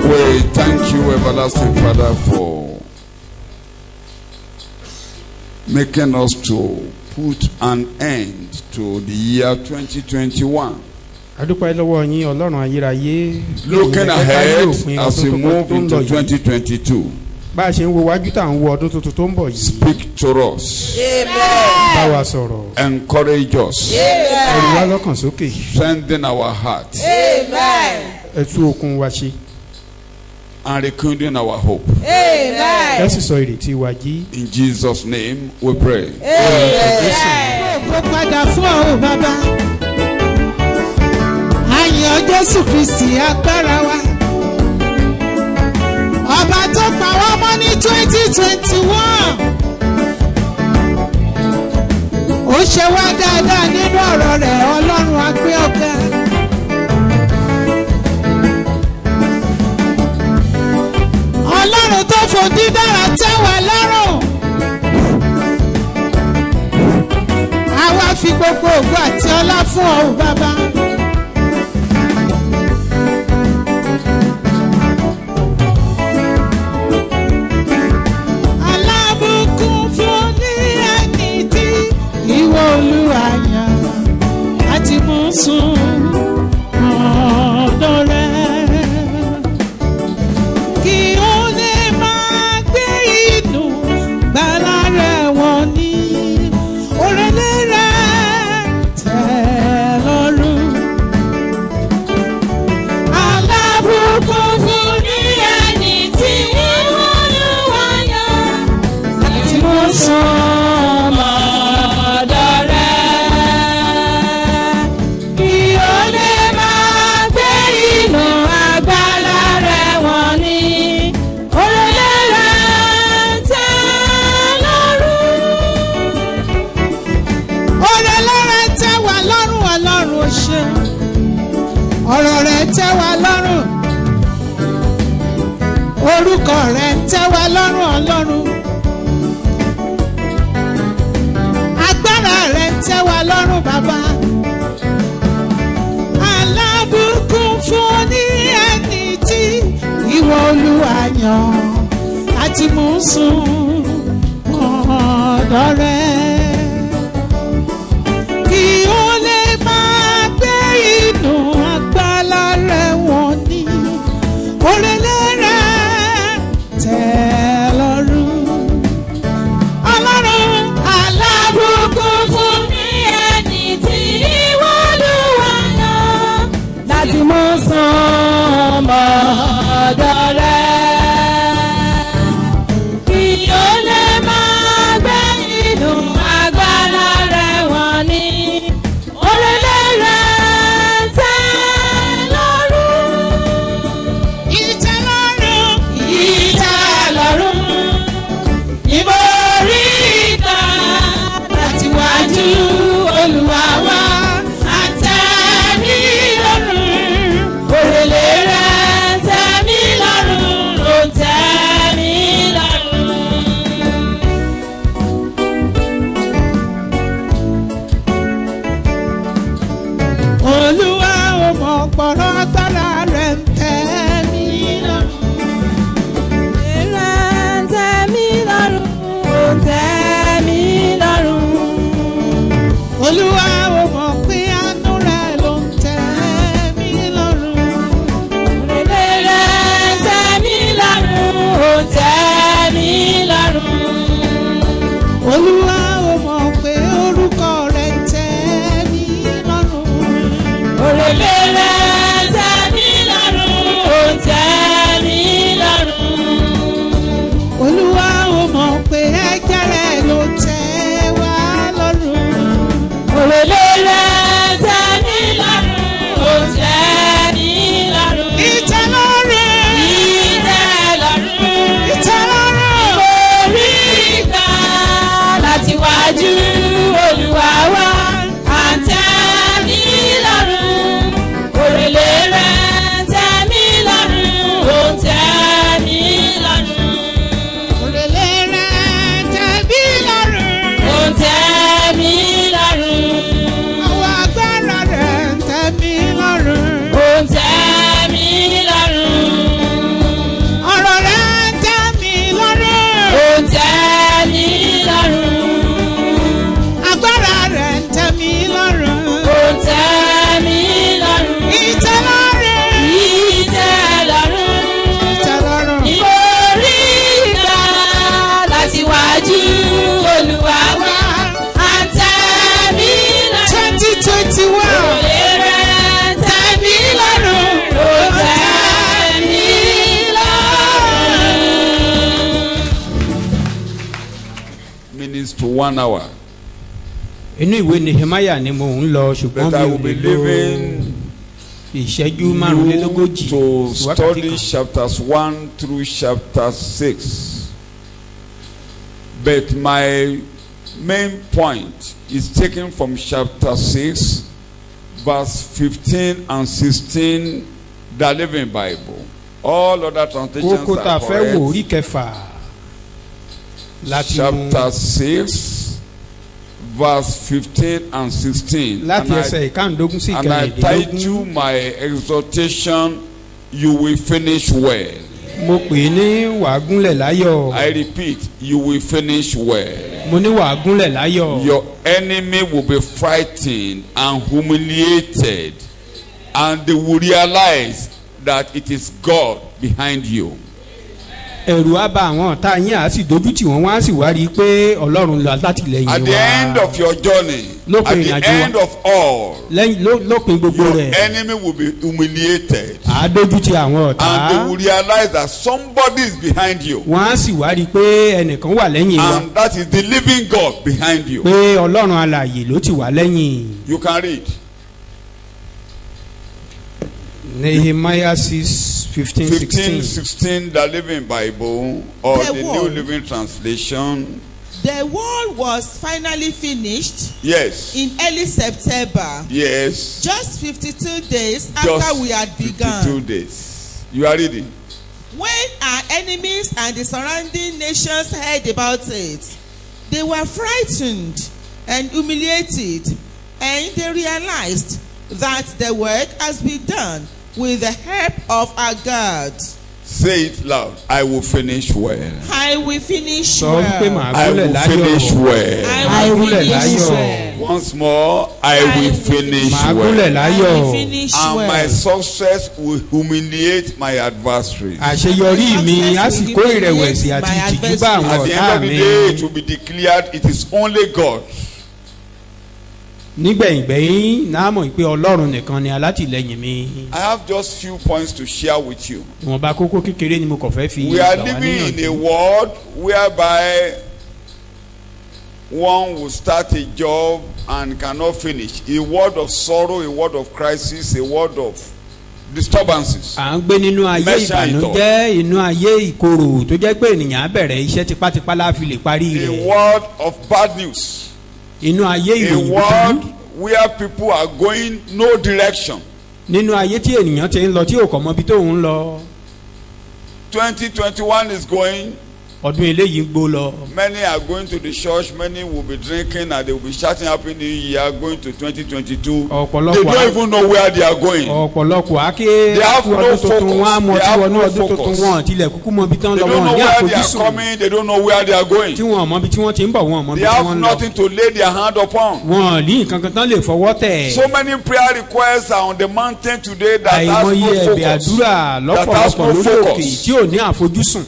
We thank you, everlasting Father, for making us to put an end to the year 2021. Looking ahead as we move into 2022. Speak to us. Amen. Encourage us. Amen. Strengthen our hearts. Amen. And rekindling our hope. Amen. In Jesus' name we pray. Jésù Kristi agbára wa. Ọba tó pa wá mọ́ ní 2021. Ó ṣe wá dáadáa nínú ọ̀rọ̀ rẹ̀, Ọlọ́run á gbé ọ̀gá. Ọlọ́run tó fò dídára tẹ́ wa lọ́rùn. Àwa fi gbogbo ògo àti ọlá fún ọ bàbá. Olúwa yàn láti mú sùn ọ̀dọ̀ rẹ̀ kí ó lè máa gbé inú gbàlà rẹ̀ wọ̀ ní òrèlè rẹ̀ tẹ́ lọ́rùn. Alábùkún fún ní ẹni tí Olúwa yàn láti mú sùn. Ọ̀rọ̀ rẹ̀ tẹ́ wa lọ́rùn, orúkọ rẹ̀ tẹ́ wa lọ́rùn Ọlọ́run, agbára rẹ̀ tẹ́ wa lọ́rùn bàbá. Alábùkún fún ní ẹni tí ìwọ Olúwa yàn láti mú sùn ọ̀dọ̀ rẹ̀. Kí ó lè máa gbé inú agbára rẹ̀ wọ̀n ní òrèlè rẹ̀ tẹ́ lọ́rùn. Ọlọ́run alábùkún fún ní ẹni tí ìwọ Olúwa yàn láti mú sùn ọ̀dọ̀ rẹ̀. Kí ó lè máa gbé inú 1 hour. inú ìwé Nehemiah ni mo ń lọ ṣùgbọ́n But I mi will ò be lè lo leaving ìṣẹ́jú márùnlélógójì to wákàtí study kan. chapters 1 through chapter 6. But my main point is taken from chapter 6, verse 15 and 16, the Living Bible. All other translations kókó tá a are fẹ́ wò correct. orí kẹfà láti mú Chapter 6, verse 15 and 16. láti ẹsẹ̀ ìkàndógún sí And I ìkẹrìndínlógún. title my exhortation, You Will Finish Well. mo pè é ní wàá gúnlẹ̀ láyọ̀. I repeat, you will finish well. mo ní wàá gúnlẹ̀ láyọ̀. Your enemy will be frightened and humiliated, and they will realize that it is God behind you. ẹ̀rù á bà àwọn ọ̀tá yín á sì dojú tì wọ́n wá sì wá rí i pé Ọlọ́run lọ látìlẹ́yìn wa. At the end of your journey, Lópin at the ìrìnàjò wa. end of all, lópin gbogbo your rẹ̀ enemy will be humiliated, á dojú tì àwọn ọ̀tá. and they will realize that somebody is behind you, wọ́n á sì wá rí i pé ẹnìkan wà lẹ́yìn wa. and that is the living God behind you. pé Ọlọ́run alààyè ló ti wà lẹ́yìn. You can read. Nehemiah 6:15, 15, 16. 16, the Living Bible, or The the wall. New Living Translation. The wall was finally finished Yes. in early September, Yes. just 52 days Just after we had 52 begun. days. You are reading. When our enemies and the surrounding nations heard about it, they were frightened and humiliated, and they realized that the work has been done with the help of our God. Say it loud. I will finish well. I will finish sọ wípé well. màá I gúnlẹ̀ will finish láyọ̀. well. I will gúnlẹ̀ finish láyọ̀. well. Once more, I will finish màá gúnlẹ̀ well. I will láyọ̀. finish And my well. success will humiliate my adversaries. àṣeyọrí mi á sì kó ìrẹ̀wẹ̀sì àti ìtìjú bá àwọn At the ọ̀tá end of the mi. day, it will be declared it is only God. nígbẹ̀yìngbẹ̀yìn náà mọ̀ pé Ọlọ́run nìkan ni alátìlẹ́yìn mi. I have just few points to share with you. ìwọ̀nba kókó kékeré ni mo kàn fẹ́ fi We are gbà wá living in a níyànjú. world whereby one will start a job and cannot finish. A word of sorrow, a word of crisis, a word of disturbances. à ń gbé nínú ayé Mention it all. ìbànújẹ́ inú ayé ìkorò tó jẹ́ pé ènìyàn á bẹ̀rẹ̀ iṣẹ́ tipátipá láfi lè parí A rẹ̀. word of bad news. inú ayé A ìròyìn world búburú. where people are going no direction. nínú ayé tí ènìyàn ti ń lọ tí ò kọ́ mọ ibi tó ń lọ. 2021 is going. ọdún eléyìí ń gbó lọ. Many are going to the church. Many will be drinking and they will be shouting Happy New Year going to 2022. They ọ̀pọ̀lọpọ̀ don't even know where they are going. ọ̀pọ̀lọpọ̀ áké They have kú no ọdún tuntun focus. wọn á mọ They tí have wọnú no ọdún tuntun focus. wọn tilẹ̀ kúkú mọ ibi tán They lọ don't wọn know ní where they are àfojúsùn coming. They don't know where they are going. tí wọn mọ ibi tí wọ́n ti ń bọ̀ wọn mọ ibi They tí have wọ́n ń lọ. nothing to lay their hand upon. wọn ní nǹkan kan tán lè fọwọ́ tẹ̀. So many prayer requests are on the mountain today that has àìmọye no ẹ̀bẹ̀ focus. àdúrà That has lọ́pọ̀lọpọ̀ no lórí òkè focus. tí ò ní àfojúsùn.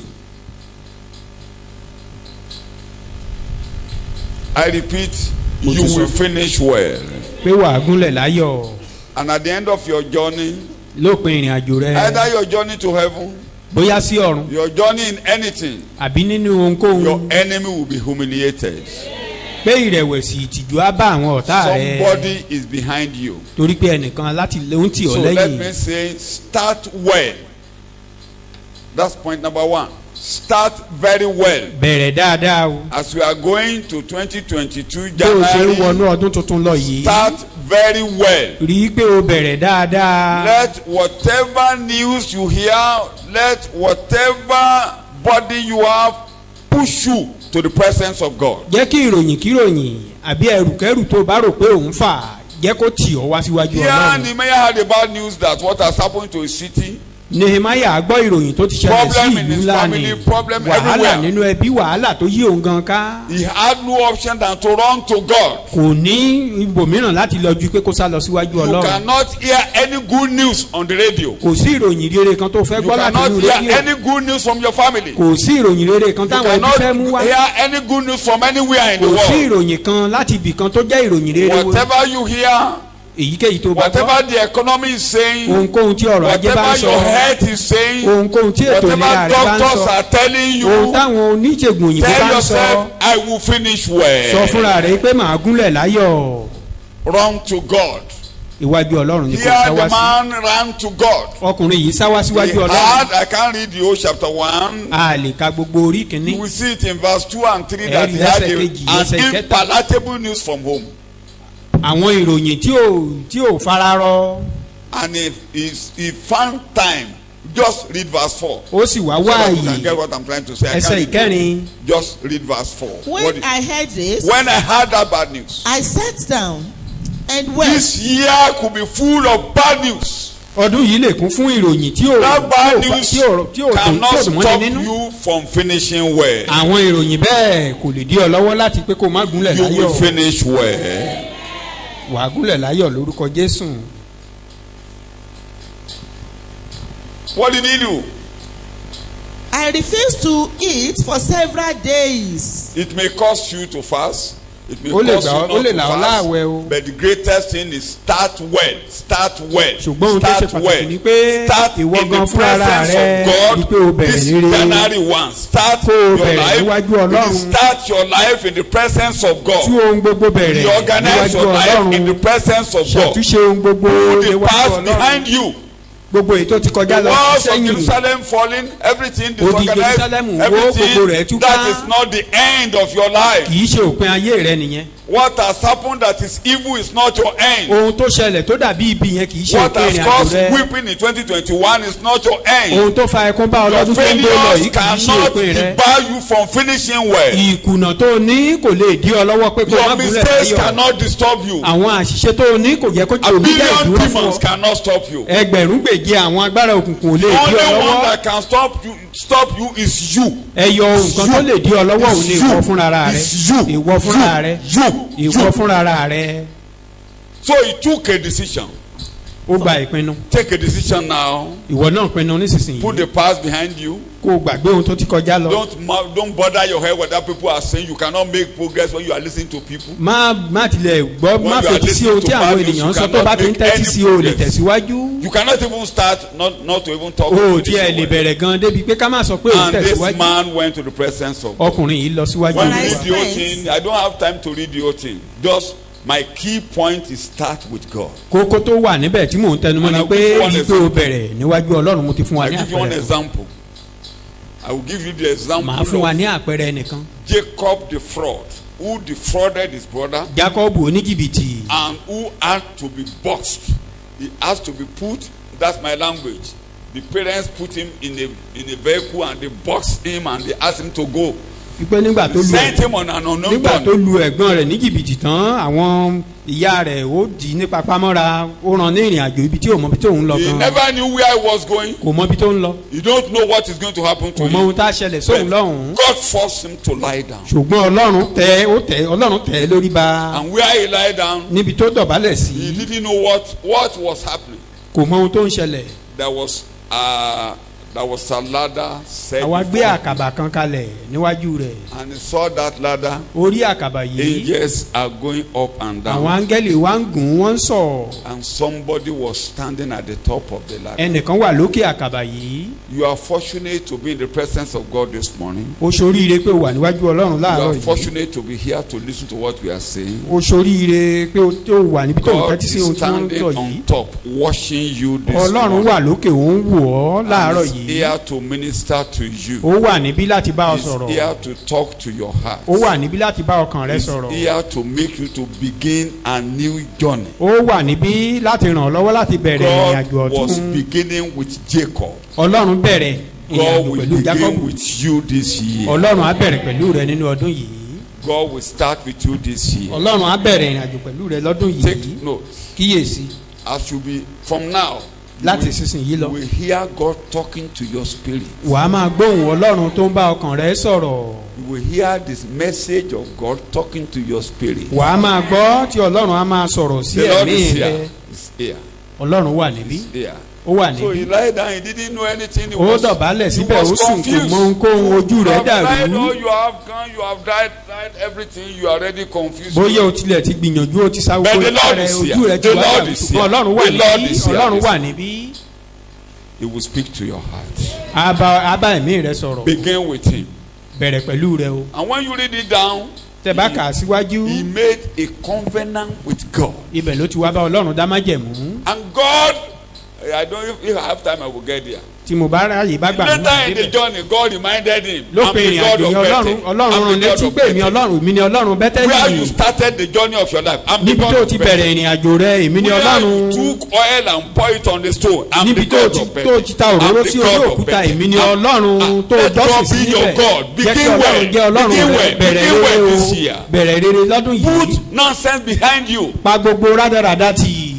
I repeat, Mo you ti sọ. will finish well. pé wàá gúnlẹ̀ láyọ̀ And at the end of your journey, lópin ìrìn àjò rẹ either your journey to heaven, bóyá sí ọ̀run your journey in anything, àbí nínú your ohunkóhun enemy will be humiliated. pé ìrẹ̀wẹ̀sì ìtìjú á bá àwọn ọ̀tá rẹ Somebody is behind you. torí pé ẹnìkan láti lóhun tì ọ́ So let lẹ́yìn. me say, start well. That's point number 1. Start very well. bẹ̀rẹ̀ dáadáa o. As we are going to 2022 bó o ṣe ń wọnú January, ọdún tuntun lọ yìí start very well. rí i pé o bẹ̀rẹ̀ dáadáa. Let whatever news you hear, let whatever body you have push you to the presence of God. jẹ́ kí ìròyìn kíròyìn àbí ẹrùkẹ́rù tó bá rò pé òun fà jẹ́ kó tì ọ́ wá síwájú Here, Ọlọ́run. Nehemiah had a bad news that what has happened to his city. Nehemiah gbọ́ ìròyìn tó ti ṣẹlẹ̀ sí Problem in ìlú his ńlá family, ni problem wàhálà everywhere. nínú ẹbí wàhálà tó yí òun gan ká. He had no option than to run to God. kò ní ibòmíràn láti lọ ju pé kó sá lọ síwájú You Ọlọ́run. cannot hear any good news on the radio. kò sí ìròyìn rere kan tó fẹ́ You gbọ́ láti cannot inú hear rédíò. any good news from your family. You kò sí ìròyìn rere kan táwọn ẹbí cannot fẹ́ mú wá. hear any good news from anywhere in the kò sí world. ìròyìn kan láti ibì kan tó jẹ́ ìròyìn rere wo. Whatever you hear, èyíkéyìí tó bá gbọ́ whatever the economy is saying, ohunkóhun tí ọrọ̀ ajé bá ń whatever sọ your health is saying, ohunkóhun tí ètò ìlera whatever rẹ bá ń doctors sọ are telling ohun you, táwọn oníṣègùn òyìnbó bá tell ń sọ yourself, I will finish sọ well. fúnra rẹ pé màá gúnlẹ̀ láyọ̀ Run to God. iwájú ọlọ́run ni kò Here sáwá the sí man ran to God. ọkùnrin yìí sáwá He síwájú ọlọ́run had, I can't read the whole chapter 1. a lè ka gbogbo orí kìíní You will see it in verse 2 and 3 that he Ẹ̀rí had lẹ́sẹ̀ kejì, an ẹsẹ̀ kẹta. unpalatable news from home. àwọn ìròyìn tí ò fararọ And he found time. Just read verse 4. ó sì wá So wá that you can àyè get what I'm trying to say. I ẹsẹ̀ can't read. ìkẹrin Just read verse 4. When I heard this, When I heard that bad news, I sat down and wept. this year could be full of bad news. ọdún yìí lè kún fún ìròyìn That bad news tí ò cannot dùn stop mọ́ni nínú you from finishing well. àwọn ìròyìn bẹ́ẹ̀ kò lè dí ọ lọ́wọ́ láti pé kó má gúnlẹ̀ You will láyọ̀ finish well. wàá gúnlẹ̀ láyọ̀ lórúkọ Jésù. What did he do? I refused to eat for several days. It may cost you to fast. It may Ó lè cost you gbà ó not lè to là ọ́ láàwẹ̀ o. fast. But the greatest thing is start well. Start well. ṣùgbọ́n ohun tó ṣe Start pàtàkì ni well. pé Start in ìwọ the gan fúnra presence rẹ of ni pé o God bẹ̀rẹ̀ this ní rere January 1. Start Kó o your bẹ̀rẹ̀ níwájú Ọlọ́run. life. Start your life in the presence of tí God. ohun gbogbo bẹ̀rẹ̀ You organize níwájú your life in the Ọlọ́run presence of God. ṣàtúnṣe ohun gbogbo Put the níwájú past Ọlọ́run behind you. gbogbo èyí tó ti kọjá The lọ walls of sẹ́yìn Jerusalem falling, everything Odi disorganized, Jerusalem wó, gbogbo rẹ̀ everything túká. that is not the end of your life. kì í ṣe òpin ayé rẹ nìyẹn What has happened that is evil is not your end. ohun tó ṣẹlẹ̀ tó dàbí ibi yẹn kì í ṣe What òpin has ìrìn àjò caused rẹ weeping in 2021 is not your end. ohun tó fa ẹkún bá Your ọlọ́dún tó ń gbé lọ failures yìí kì í ṣe cannot òpin rẹ debar you from finishing well. ìkùnà tó o ní kò lè dí ọ lọ́wọ́ pé kó o má Your gúnlẹ̀ mistakes láyọ̀ cannot disturb you. àwọn àṣìṣe tó o ní kò yẹ kó A omi jẹ́ billion ìdúró fún demons ọ cannot stop you. ẹgbẹ̀rún gbèje àwọn agbára òkùnkùn ò lè The dí ọ only one lọ́wọ́ that can stop you is you. ẹyọ nǹkan tó lè dí ọ lọ́wọ́ ò ní ìwọ fúnra rẹ It's you. ìwọ fúnra rẹ You. ìwọ fúnra rẹ So he took a decision. ó gba ìpinnu Take a decision now. ìwọ náà pinnu nísinsìnyí Put the past behind you. kó o gbàgbé ohun tó ti kọjá lọ Don't bother your head what other people are saying. You cannot make progress when you are listening to people. má tilẹ̀ gbọ́ má you are fetí sí ohun tí listening to àwọn bad news, ènìyàn you sọ tó bá cannot ti ń make tẹ́tí any sí o lè progress. tẹ̀síwájú You cannot even start not to even talk. o to tí ẹ lè someone. bẹ̀rẹ̀ gan débi pé ká má sọ pé òun And this tẹ̀síwájú man went to the presence of God. ọkùnrin yìí lọ síwájú When you I read Olúwa. the whole spent- thing, I don't have time to read the whole thing. Just my key point is start with God. kókó tó wà níbẹ̀ tí mò ń tẹnumọ́ ni And pé I'll give you one ní pé o example. bẹ̀rẹ̀ níwájú Ọlọ́run mo ti fún wa I ní give you one àpẹẹrẹ example. I will give you the example màá fún wa of ní àpẹẹrẹ nìkan Jacob the fraud, who defrauded his brother Jacob oníjìbìtì and who had to be boxed. He has to be put, that's my language. The parents put him in a vehicle and they boxed him and they asked him to go. wípé nígbà tó lu Sent him on an unknown nígbà tó gun. lu ẹ̀gbọ́n rẹ̀ ní jìbìtì tán àwọn ìyá rẹ̀ ó dì í ní papámọ́ra ó rán ní ìrìn àjò ibi tí ò mọ ibi tó ń lọ He gan never knew where he was going. kò mọ ibi tó ń lọ You don't know what is going to happen to kò mọ him. ohun tá a ṣẹlẹ̀ sóhun lọ́hùn-ún God forced him to lie down. ṣùgbọ́n Ọlọ́run tẹ̀ ẹ́ lórí ba And where he lied down, níbi tó dọ̀bálẹ̀ he sí didn't know what was happening. kò mọ ohun tó ń ṣẹlẹ̀ There was a ladder set àwa gbé before him. àkàbà kan kalẹ̀ níwájú rẹ̀ And he saw that ladder. orí àkàbà yìí Angels are going up and àwọn down. áńgẹ́lì wa ń gùn wọ́n ń sọ̀ And somebody was standing at the top of the ladder. ẹnìkan wà lókè àkàbà yìí You are fortunate to be in the presence of God this morning. ó ṣoríire pé ó wà níwájú Ọlọ́run You láàárọ̀ are yìí fortunate to be here to listen to what we are saying. ó ṣoríire pé ó wà níbi tó ń God tẹ́tí sí is ohun tí wọ́n ń standing sọ yìí on top, watching you this Ọlọ́run morning. wà lókè ó ń wò ọ́ láàárọ̀ And yìí is here to minister to you. ó wà níbí láti bá ọ He's sọ̀rọ̀ here to talk to your heart. ó wà níbí láti bá ọkàn rẹ He's sọ̀rọ̀ here to make you to begin a new journey. ó wà níbí láti ràn ọ́ lọ́wọ́ láti bẹ̀rẹ̀ ìrìn àjò God was ọ̀tún beginning with Jacob. Ọlọ́run bẹ̀rẹ̀ ìrìn God àjò will pẹ̀lú Jacob begin with you this year. Ọlọ́run á bẹ̀rẹ̀ pẹ̀lú rẹ nínú ọdún yìí God will start with you this year. Ọlọ́run á bẹ̀rẹ̀ ìrìn àjò pẹ̀lú rẹ lọ́dún yìí Take note. kíyèsí As you be from now, láti sísìnyí lọ you will hear God talking to your spirit. wàá máa gbóhùn Ọlọ́run tó ń bá ọkàn rẹ sọ̀rọ̀ You will hear this message of God talking to your spirit. wàá máa gbọ́ tí Ọlọ́run á máa sọ̀rọ̀ sí The Lord ẹ̀mí is rẹ here. He's here. Ọlọ́run wà níbí He's here. ó wà So he níbí lied down, he didn't know anything. He ó was, dọ̀bálẹ̀ he síbẹ̀ ó was sùn kò confused. mọ ohunkóhun ojú You rẹ̀ have tried dàrú all you have gone, you have tried everything, you are already confused. bóyá o tilẹ̀ ti gbìyànjú o ti sa But owó the ipá Lord rẹ̀ is here. ojú rẹ̀ ti The wá Lord dàrú is ṣùgbọ́n here. ọlọ́run wà The Lord níbí is here. ọlọ́run wà níbí He will speak to your heart. á bá ẹ̀mí rẹ sọ̀rọ̀ Begin with him. bẹ̀rẹ̀ pẹ̀lú rẹ o And when you read it down, tẹ́ bá kà á síwájú he made a covenant with God. ibẹ̀ ló ti wá bá ọlọ́run dá májẹ̀mú And God, I don't know if I have time, I will get there. tí mo bá ráyè bá gbà mí Later in the débẹ̀ journey, God reminded him, I'm lópin the ìrìn God àjò of yẹn Bethel. ọlọ́run I'm rán the God létí of pé Bethel. mi ni ọlọ́run Where bẹ́tẹ́lì you started the journey of your life, I'm the níbi God tó of ti Bethel. bẹ̀rẹ̀ ìrìn àjò rẹ èmi ni Where ọlọ́run you took oil and pour it on the stone, I'm the níbi tó God ti of Bethel. tó ti ta òróró sí orí òkúta èmi ni ọlọ́run tó Let jọ́sìn God sí be your níbẹ̀ God. jẹ́ kí Begin ọlọ́run well. jẹ́ ọlọ́run Begin rẹ well. bẹ̀rẹ̀ Begin rere well o this year. bẹ̀rẹ̀ rere lọ́dún yìí Put nonsense behind you. pa gbogbo rádaràda tì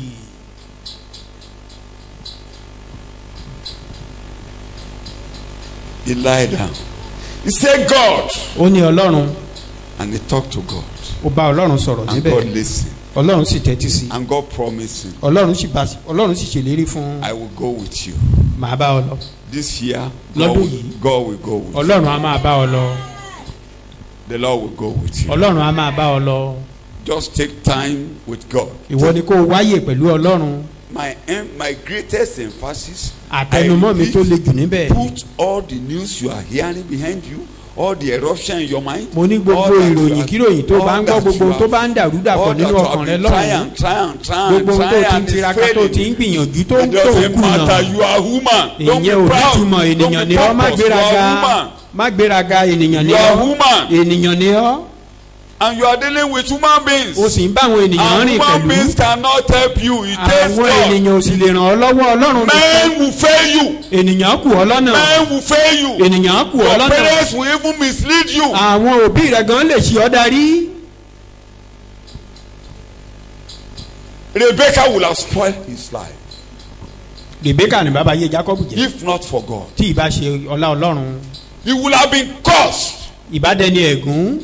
He lied down. He said, God. ó ní ọlọ́run And he talked to God. ó bá ọlọ́run sọ̀rọ̀ And níbẹ̀ God listened. ọlọ́run sì tẹ́tí sí And God promised him, ọlọ́run sì ṣèlérí fún I will go with you. màá bá ọ lọ This year, Lọ́dún yìí. God will go with you. ọlọ́run á máa bá ọ lọ The Lord will go with you. ọlọ́run á máa bá ọ lọ Just take time with God. ìwọ ni kó o wáyè pẹ̀lú ọlọ́run My greatest emphasis, àtẹnumọ́ mi tó le jù níbẹ̀ put all the news you are hearing behind you, all the eruption in your mind. mo ní gbogbo ìròyìn kíròyìn tó bá ń gbọ́ gbogbo tó bá ń dàrú dàpọ̀ nínú ọkàn rẹ lọ́rùn gbogbo ohun tó ti ń tiraka tó ti ń gbìyànjú tó ń kùnà You are human. Don't be ìyẹn ò ní proud. túmọ̀ ènìyàn Don't ni be ọ́ má pompous. You gbéraga are human. má gbéraga ènìyàn ni You are ọ́ human. ènìyàn ni ọ́ And you are dealing with human beings. o sì ń bá àwọn ènìyàn And rìn human beings pẹ̀lú cannot help you. It takes àwọn God. ènìyàn ò sì lè ràn ọ́ lọ́wọ́ ọlọ́run nìkan Men will fail you. ènìyàn kù ọ́ lọ́nà Men will fail you. ènìyàn kù ọ́ Your lọ́nà parents will even mislead you. àwọn òbí rẹ̀ gan lè ṣì ọ́ darí Rebecca will have spoiled his life Rebeka ni bàbá yé Jacob jẹ́ if not for God. tí ìbá ṣe ọlá ọlọ́run He would have been cursed. ìbá dẹni ẹ̀gún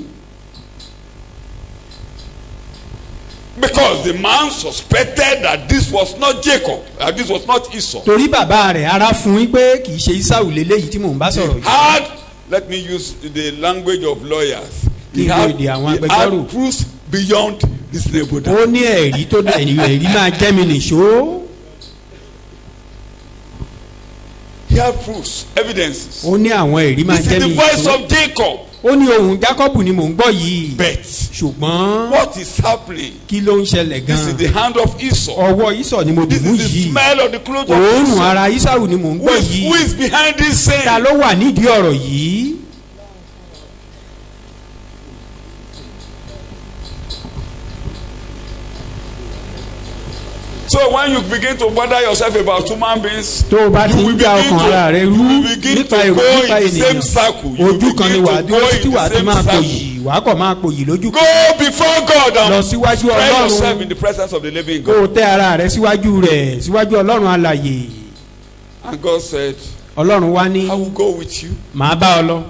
Because the man suspected that this was not Jacob, that this was not Esau. torí bàbá rẹ̀ ara fún yín pé kì í ṣe Esau lélẹ́yìí tí mò ń bá sọ̀rọ̀ yìí Had, let me use the language of lawyers. He Kí had, èdè àwọn he agbẹjọ́rò. had proofs beyond reasonable doubt. ó ní ẹ̀rí tó dá ẹ̀rí máa jẹ́ mi nìṣó He had proofs, evidences. ó ní àwọn ẹ̀rí máa This is jẹ́ the mi voice nìṣó of Jacob. ó ní ohùn Jacob ni mò ń gbọ́ yìí Bet. ṣùgbọ́n What is happening? kí ló ń ṣẹlẹ̀ This is gan-an the hand of Esau. ọwọ́ Ísọ̀ ni mo This dùn mú is the yìí smell of the clothes of òórùn Esau. ara Ísàwù ni mò ń gbọ́ yìí Who is behind this ta sin? ló wà nídìí ọ̀rọ̀ yìí So when you begin to bother yourself about human beings, tó o bá ti you will ń dá begin ọkàn ara rẹ to, rú you will begin to nípa go èrò nípa in the same ènìyàn circle. You will ojú kan ni begin wàá to dúró go sí tí in wàá the ti máa same pòyì circle. wàá kàn máa pòyì lójú kan Go before God lọ and síwájú spread yourself Ọlọ́run in the presence of the living kó o God. tẹ ara rẹ síwájú rẹ̀ síwájú Ọlọ́run alààyè And God said, Ọlọ́run wá ní I will go with you. màá bá ọ lọ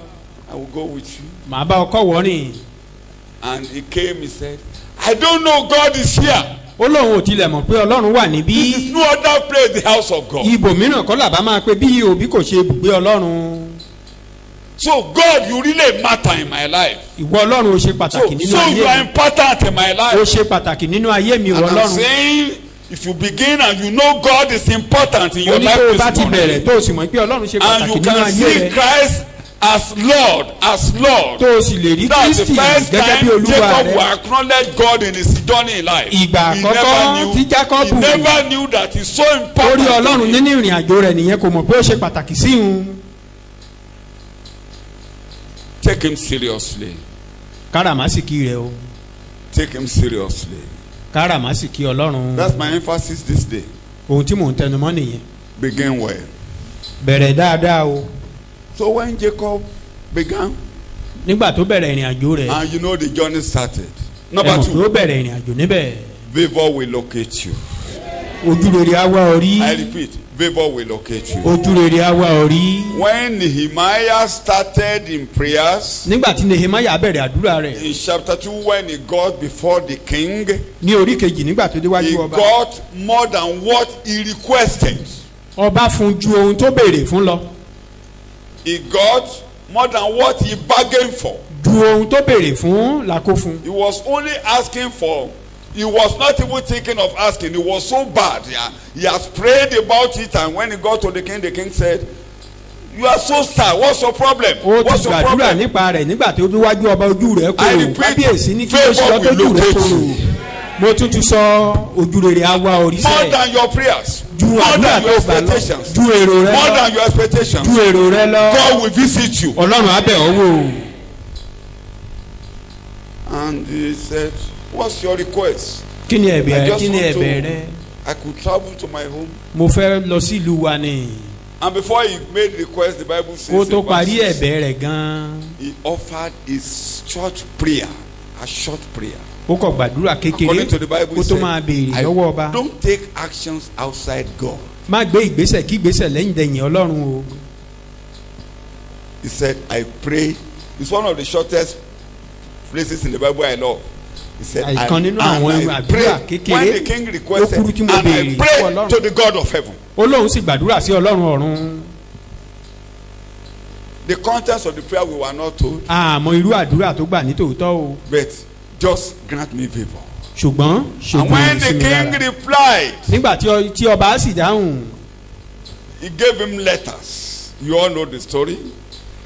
I will go with you. màá bá ọ kọ́wọ́ rìn And he came, he said, I don't know God is here. ó lóun ò tilẹ̀ mọ̀ pé Ọlọ́run wà níbí This is no other place, the house of God. ibòmíràn kọ́ làbá máa pe bí òbí kò ṣe ibùgbé Ọlọ́run So God, you really matter in my life. ìwọ Ọlọ́run ó ṣe pàtàkì nínú So you ayé are mi important in my ó life. ṣe pàtàkì nínú ayé mi ìwọ And I'm Ọlọ́run saying, if you begin and you know God is important in ó your ní life tó o bá this ti bẹ̀rẹ̀ morning, tó o sì mọ̀ pé Ọlọ́run ṣe and pàtàkì you nínú can ayé see rẹ Christ as Lord, tó o sì lè rí that's the Kristi first gẹ́gẹ́ bí time Olúwa Jacob rẹ will acknowledge God in his journey in life. Ìgbà He àkọ́kọ́ tí Jacob he never knew that it's so ó rí important. Ọlọ́run to him. nínú ìrìn àjò rẹ̀ nìyẹn kò mọ̀ pé ó ṣe pàtàkì sí òun Take him seriously. káràmásìkí rẹ o Take him seriously. káràmásìkí Ọlọ́run That's my emphasis this day. ohun tí mò ń tẹnumọ́ nìyẹn Begin well. bẹ̀rẹ̀ dáadáa o So when Jacob began, nígbà tó bẹ̀rẹ̀ ìrìn àjò rẹ̀ and you know the journey started. Number ẹ̀mọ̀ tó 2, bẹ̀rẹ̀ ìrìn àjò níbẹ̀ favor will locate you. ojú rere á wá ọ rí I repeat, favor will locate you. ojú rere á wá ọ rí When Nehemiah started in prayers, nígbà tí Nehemiah bẹ̀rẹ̀ àdúrà rẹ̀ in chapter 2, when he got before the king, ní orí kejì nígbà tó déwájú he ọba got more than what he requested. ọba fún ju ohun tó béèrè fún lọ. He got more than what he bargained for. ju ohun tó béèrè fún la kó fún. He was only asking for. He was not even thinking of asking. It was so bad. Yeah. He has prayed about it, and when he got to the king said, "You are so sad. What's your problem? What's your problem?" ó ti gbàdúrà nípa rẹ̀ nígbà tó wájú ọba ojú rẹ̀ kò kábíyèsí ní kí ló ṣe lọ́tọ́jú rẹ̀ kò. mo tún ti sọ ojú rere awa oríṣẹ́. More than your prayers. ju àdúrà tó gbà lọ. ju èrò rẹ lọ. More than your expectations. ju èrò rẹ lọ. God will visit you. Ọlọ́run á bẹ̀ ọ́ wò. And he said, "What's your request?" kí ni ẹ̀bẹ̀ rẹ. I could travel to my home. mo fẹ́ lọ sí ìlú wa ni. And before he made request, the Bible says, kó tó parí ẹ̀bẹ̀ rẹ̀ gan-an. he offered his short prayer, a short prayer. ó kọ gbàdúrà kékeré kó tó máa béèrè lọ́wọ́ ọba. Don't take actions outside God. má gbé ìgbésẹ̀ kí ìgbésẹ̀ lẹ́yìn dẹ̀yìn Ọlọ́run o. He said, "I pray." It's one of the shortest phrases in the Bible I love. He said, àìkan nínú àwọn àdúrà kékeré when the king requested, and I pray to the God of heaven. Ọlọ́run sì gbàdúrà sí Ọlọ́run ọ̀run. The contents of the prayer we were not told. àmọ́ irú àdúrà tó gbà ní tòótọ́ o. But just grant me favour. ṣùgbọ́n And when the king replied, nígbà tí ọba sì dáhùn. he gave him letters. You all know the story.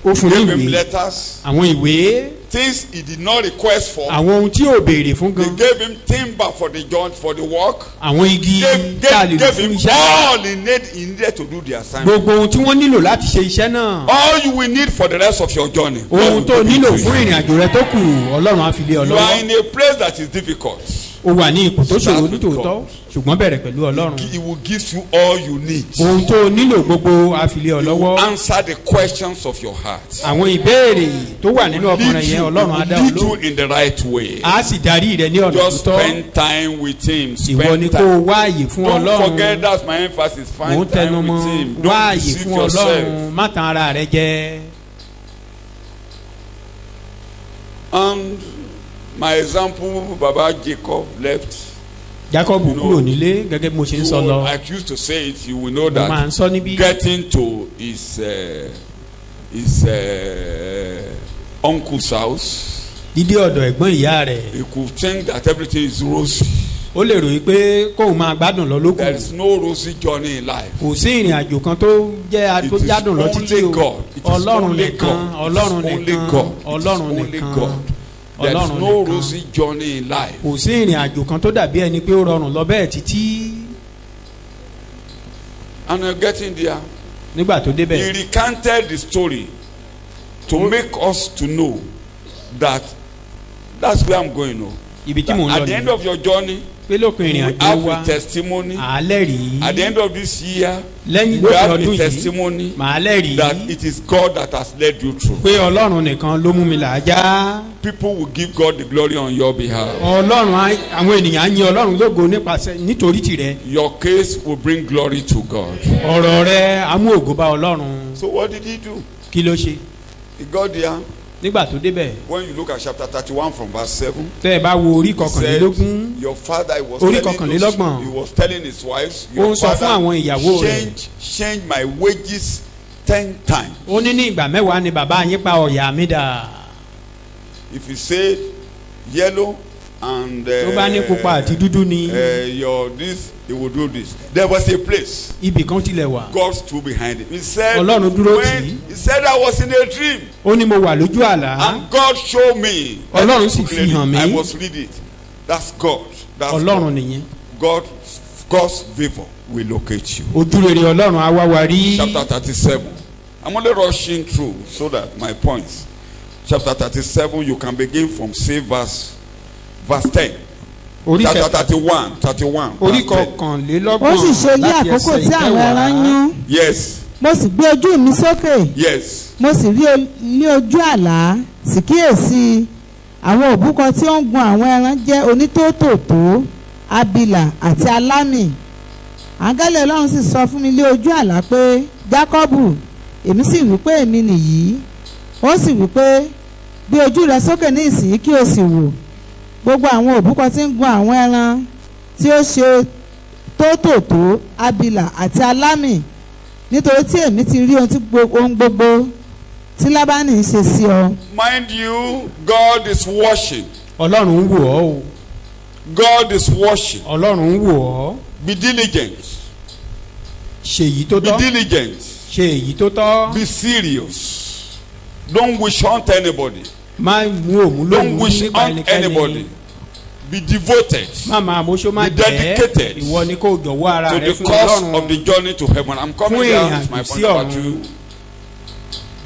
ó fún He gave him ìwé letters. àwọn ìwé. Things he did not request for. àwọn ohun tí ò béèrè fún They gan. gave him timber for the work. àwọn igi tá a lè lò Gave fún him iṣẹ́. all he needed to do the assignment. gbogbo ohun tí wọ́n nílò láti ṣe iṣẹ́ náà. All you will need for the rest of your journey. ohun tó nílò fún ìrìn àjò rẹ tó kù Ọlọ́run á fi lé ọ You are lọ́wọ́. in a place that is difficult. o wà ní ipò tó ṣòro nítòótọ́ ṣùgbọ́n bẹ̀rẹ̀ pẹ̀lú Ọlọ́run. He will give you all you need. ohun tó nílò gbogbo á fi lé ọ He will lọ́wọ́. answer the questions of your heart. àwọn ìbéèrè tó wà nínú ọkàn rẹ yẹn Ọlọ́run á dá ọ Lead you lóhùn. in the right way. á sì darí rẹ ní ọ̀nà Just tó tọ́. spend time with him. ìwọ ni Spend kó time. o wá àyè fún Don't Ọlọ́run. forget, that's my emphasis. mò ń Find tẹnu time mọ́ with him. wá Don't àyè deceive fún yourself. Ọlọ́run má tan ara rẹ jẹ. And my example, Baba Jacob left. Jacob kúrò nílé gẹ́gẹ́ bí mo ṣe ń sọ lọ. I used to say it. You will know mo máa ń that sọ níbí. getting to his uncle's house, dídé ọ̀dọ̀ ẹ̀gbọ́n ìyá rẹ̀. he could think that everything is rosy. ó lè ròyìn pé kóun máa gbádùn lọ There lókun. is no rosy journey in life. kò sí ìrìn àjò kan tó jẹ́ It tó is jádùn lọ títí only o. God. It is Ọlọ́run only nìkan God. Ọlọ́run It is only nìkan God. It is Ọlọ́run only nìkan God. There is Ọlọ́run no nìkan. rosy journey in life. kò sí ìrìn àjò kan tó dàbí ẹni pé ó rọrùn lọ bẹ́ẹ̀ títí. And getting there, nígbà tó he débẹ̀ recanted the story to make us to know that that's where I'm going. No, ibi tí mò ń lọ at the end nìyẹn. of your journey, pé lópin ìrìn you will àjò have wa a testimony. àálẹ̀ rí. At the end of this year, lẹ́yìn you will lópin have ọdún a yìí testimony màálẹ̀ rí. that it is God that has led you through. pé Ọlọ́run nìkan ló mú mi là á já. People will give God the glory on your behalf. Ọlọ́run àwọn ènìyàn á yin Ọlọ́run lógo nítorí tìrẹ. Your case will bring glory to God. ọ̀rọ̀ rẹ á mú ògo bá Ọlọ́run. So what did he do? kí ló ṣe. He got there. nígbà tó débẹ̀. When you look at chapter 31 from verse 7, tẹ́ ẹ bá wo orí he kọkànlélógún. said, your father Orí kọkànlélọ́gbọ̀n. he was telling his wives, Ó your ń sọ fún àwọn ìyàwó father rẹ̀. change my wages 10 times. ó ní ní ìgbà mẹ́wàá ni bàbá yín pa ọ̀yà mi dà. If he said yellow and tó bá ní pupa àti dúdú ni. your this, he will do this. There was a place. ibì kan tilẹ̀ wà. God stood behind it. He said, Ọlọ́run dúró tì í. when he said I was in a dream ó ní mo wà lójú àlá. and God showed me. Ọlọ́run sì fi hàn mí. I must read it. That's God. That's Ọlọ́run God. nìyẹn. God's favor will locate you. ojú rere Ọlọ́run á wá wa rí. Chapter 37. I'm only rushing through so that my points. Chapter 37, you can begin from say verse 10. orí Chapter kẹ 31. orí verse 10. kọkànlélọ́gbọ̀n ó sì ṣe ní láti àkókò ẹsẹ̀ tí àwọn ẹran ìkẹwàá. yún Yes. mo sì gbé ojú mi sókè Yes. mo sì rí ní ojú àlá sì kíyèsí àwọn òbúkọ tí ó ń gun àwọn ẹran jẹ́ onítòótòtó abilà àti alámì àǹgẹ́lì Ọlọ́run sì sọ fún mi ní ojú àlá pé Jákọ́bù èmi sì wí pé èmi nìyí ó sì wí pé gbé ojú rẹ sókè ní ìsìn kí o sì wò gbogbo àwọn òbúkọ tí ń gun àwọn ẹran tí ó ṣe tótòtó abilà àti alámì nítorí tí èmi ti rí ohun gbogbo tí Lábánì ń ṣe sí ọ. Mind you, God is watching. Ọlọ́run ń wò ọ́ o. God is watching. Ọlọ́run ń wò ọ́. Be diligent. Ṣe èyí tó tọ́. Be diligent. Ṣe èyí tó tọ́. Be serious. Don't wish hunt anybody. Má mú òun lóhùn Don't wish nípa hunt anybody. ẹnikẹ́ni. Be devoted. Má máa mọ́ṣọ́ má Be dedicated jẹ́. Ìwọ ni kò jọ̀wọ́ ara to rẹ the fún cause Ọlọ́run. of the journey to heaven. I'm coming Fún down ìrìn to my àjò point sí number ọ̀run. 2.